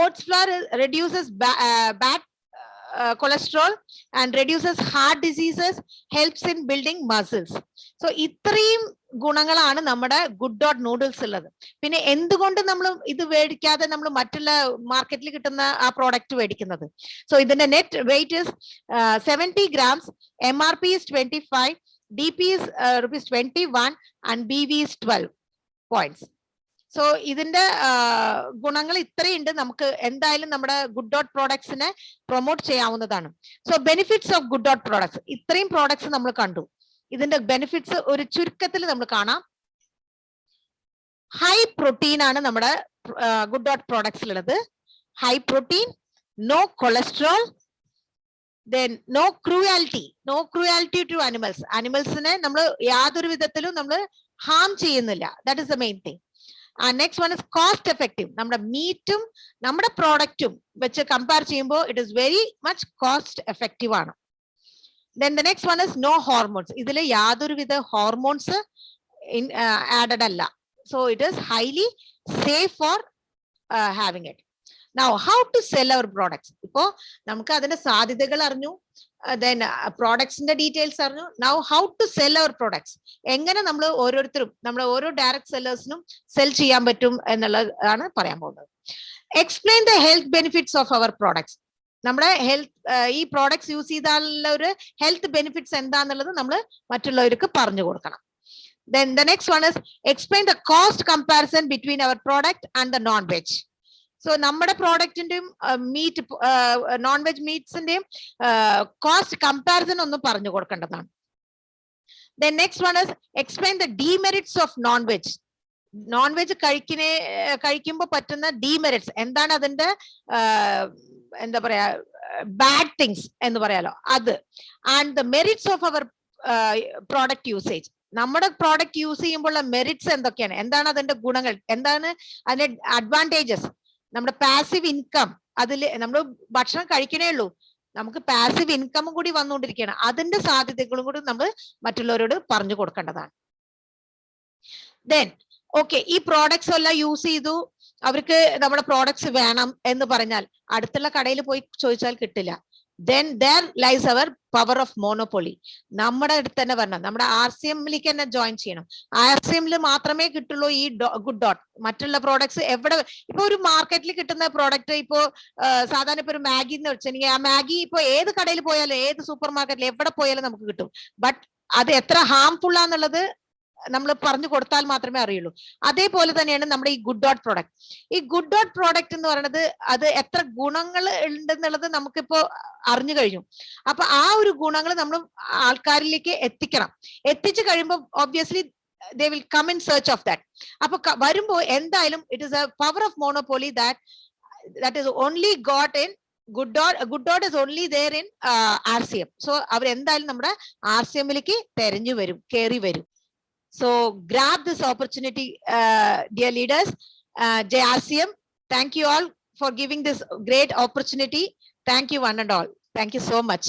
Oats flour reduces bad cholesterol and reduces heart diseases, helps in building muscles. So ഇത്രയും ഗുണങ്ങളാണ് നമ്മുടെ Good dot noodles ഉള്ളത്. പിന്നെ എന്തുകൊണ്ട് നമ്മൾ ഇത് മേടിക്കാതെ നമ്മൾ മറ്റുള്ള മാർക്കറ്റിൽ കിട്ടുന്ന ആ പ്രോഡക്റ്റ് മേടിക്കുന്നത്? സോ ഇതിന്റെ net wait is 70 grams, MRP is 25, DP is rupees 21 and BV is 12 points. So ഇതിന്റെ ഗുണങ്ങൾ ഇത്രയുണ്ട്. നമുക്ക് എന്തായാലും നമ്മുടെ ഗുഡ് ഡോട്ട് പ്രോഡക്ട്സിനെ പ്രൊമോട്ട് ചെയ്യാവുന്നതാണ്. So benefits of Good dot products, ഇത്രയും പ്രോഡക്ട്സ് നമ്മൾ കണ്ടു. ഇതിന്റെ ബെനിഫിറ്റ്സ് ഒരു ചുരുക്കത്തിൽ നമ്മൾ കാണാം. ഹൈ പ്രോട്ടീൻ ആണ് നമ്മുടെ ഗുഡ് ഡോട്ട് പ്രോഡക്ട്സിലുള്ളത്. High protein, no cholesterol, then no cruelty to animals. Animalsനെ നമ്മൾ യാതൊരു വിധത്തിലും നമ്മൾ ഹാം ചെയ്യുന്നില്ല. That is the main thing. Next one is cost effective. നമ്മുടെ മീറ്റും നമ്മുടെ പ്രോഡക്റ്റും വെച്ച് കമ്പയർ ചെയ്യുമ്പോൾ it is very much cost effective ആണ്. Then the next one is no hormones. ഇതിൽ യാതൊരുവിധ ഹോർമോൺസ് ആഡഡ് അല്ല. So it is highly safe for having it. Now, how to sell our products? ഇപ്പോ നമുക്ക് അതിന്റെ സാധ്യതകൾ അറിഞ്ഞു, then പ്രോഡക്ട്സിന്റെ ഡീറ്റെയിൽസ് അറിഞ്ഞു. Now, how to sell our products? എങ്ങനെ നമ്മൾ ഓരോരുത്തരും നമ്മുടെ ഓരോ ഡയറക്ട് സെല്ലേഴ്സിനും സെൽ ചെയ്യാൻ പറ്റും എന്നുള്ളതാണ് പറയാൻ പോകുന്നത്. Explain the health benefits of our products. നമ്മുടെ ഈ പ്രോഡക്ട്സ് യൂസ് ചെയ്താലുള്ള ഒരു ഹെൽത്ത് ബെനിഫിറ്റ്സ് എന്താന്നുള്ളത് നമ്മൾ മറ്റുള്ളവർക്ക് പറഞ്ഞു കൊടുക്കണം. Then the next one is explain the cost comparison between our product and the non-veg. So നമ്മുടെ പ്രോഡക്റ്റിന്റെയും മീറ്റ് നോൺ വെജ് മീറ്റ്സിന്റെയും കോസ്റ്റ് കമ്പാരിസൺ ഒന്ന് പറഞ്ഞു കൊടുക്കേണ്ടതാണ്. Then next one is explain the demerits of non veg. Non veg കഴിക്കുമ്പോൾ പറ്റുന്ന demerits എന്താണ്, അതിന്റെ എന്താ പറയാ ബാഡ് തിങ്സ് എന്ന് പറയാലോ അത്. And the merits of our product usage. നമ്മുടെ പ്രോഡക്റ്റ് യൂസ് ചെയ്യുമ്പോഴുള്ള മെറിറ്റ്സ് എന്തൊക്കെയാണ്, എന്താണ് അതിന്റെ ഗുണങ്ങൾ, എന്താണ് അതിന്റെ അഡ്വാൻറ്റേജസ്. നമ്മുടെ പാസീവ് ഇൻകം, അതിൽ നമ്മൾ ഭക്ഷണം കഴിക്കണേ ഉള്ളൂ, നമുക്ക് പാസീവ് ഇൻകമും കൂടി വന്നുകൊണ്ടിരിക്കുകയാണ്. അതിന്റെ സാധ്യതകളും കൂടി നമ്മൾ മറ്റുള്ളവരോട് പറഞ്ഞു കൊടുക്കേണ്ടതാണ്. ദെൻ ഓക്കെ, ഈ പ്രോഡക്ട്സ് എല്ലാം യൂസ് ചെയ്തു, അവർക്ക് നമ്മുടെ പ്രോഡക്ട്സ് വേണം എന്ന് പറഞ്ഞാൽ അടുത്തുള്ള കടയിൽ പോയി ചോദിച്ചാൽ കിട്ടില്ല. then there lies our power of monopoly. നമ്മുടെ അടുത്ത് തന്നെ വരണം, നമ്മുടെ RCM-ലേക്ക് തന്നെ ജോയിൻ ചെയ്യണം. RCM-ൽ മാത്രമേ കിട്ടുള്ളൂ ഈ ഗുഡ് ഡോട്ട്. മറ്റുള്ള പ്രോഡക്ട്സ് എവിടെ, ഇപ്പൊ ഒരു മാർക്കറ്റിൽ കിട്ടുന്ന പ്രോഡക്റ്റ് ഇപ്പോ സാധാരണ ഇപ്പൊ ഒരു മാഗി എന്ന് വെച്ചിട്ടുണ്ടെങ്കിൽ ആ മാഗി ഇപ്പൊ ഏത് കടയിൽ പോയാലും ഏത് സൂപ്പർ മാർക്കറ്റിൽ എവിടെ പോയാലും നമുക്ക് കിട്ടും. ബട്ട് അത് എത്ര ഹാംഫുൾ ആന്നുള്ളത് നമ്മൾ പറഞ്ഞു കൊടുത്താൽ മാത്രമേ അറിയുള്ളൂ. അതേപോലെ തന്നെയാണ് നമ്മുടെ ഈ ഗുഡ് ഡോട്ട് പ്രോഡക്റ്റ്. ഈ ഗുഡ് ഡോട്ട് പ്രോഡക്റ്റ് എന്ന് പറയുന്നത് അത് എത്ര ഗുണങ്ങൾ ഉണ്ടെന്നുള്ളത് നമുക്കിപ്പോ അറിഞ്ഞു കഴിഞ്ഞു. അപ്പൊ ആ ഒരു ഗുണങ്ങൾ നമ്മൾ ആൾക്കാരിലേക്ക് എത്തിക്കണം. എത്തിച്ചു കഴിയുമ്പോൾ obviously they will come in search of that. അപ്പൊ വരുമ്പോ എന്തായാലും it is a power of monopoly that is only got in good dot is only there in RCM. So അവർ എന്തായാലും നമ്മുടെ RCM-ലേക്ക് തെരഞ്ഞു വരും, കയറി വരും. So grab this opportunity, dear leaders. JRCM, thank you all for giving this great opportunity. Thank you one and all. Thank you so much.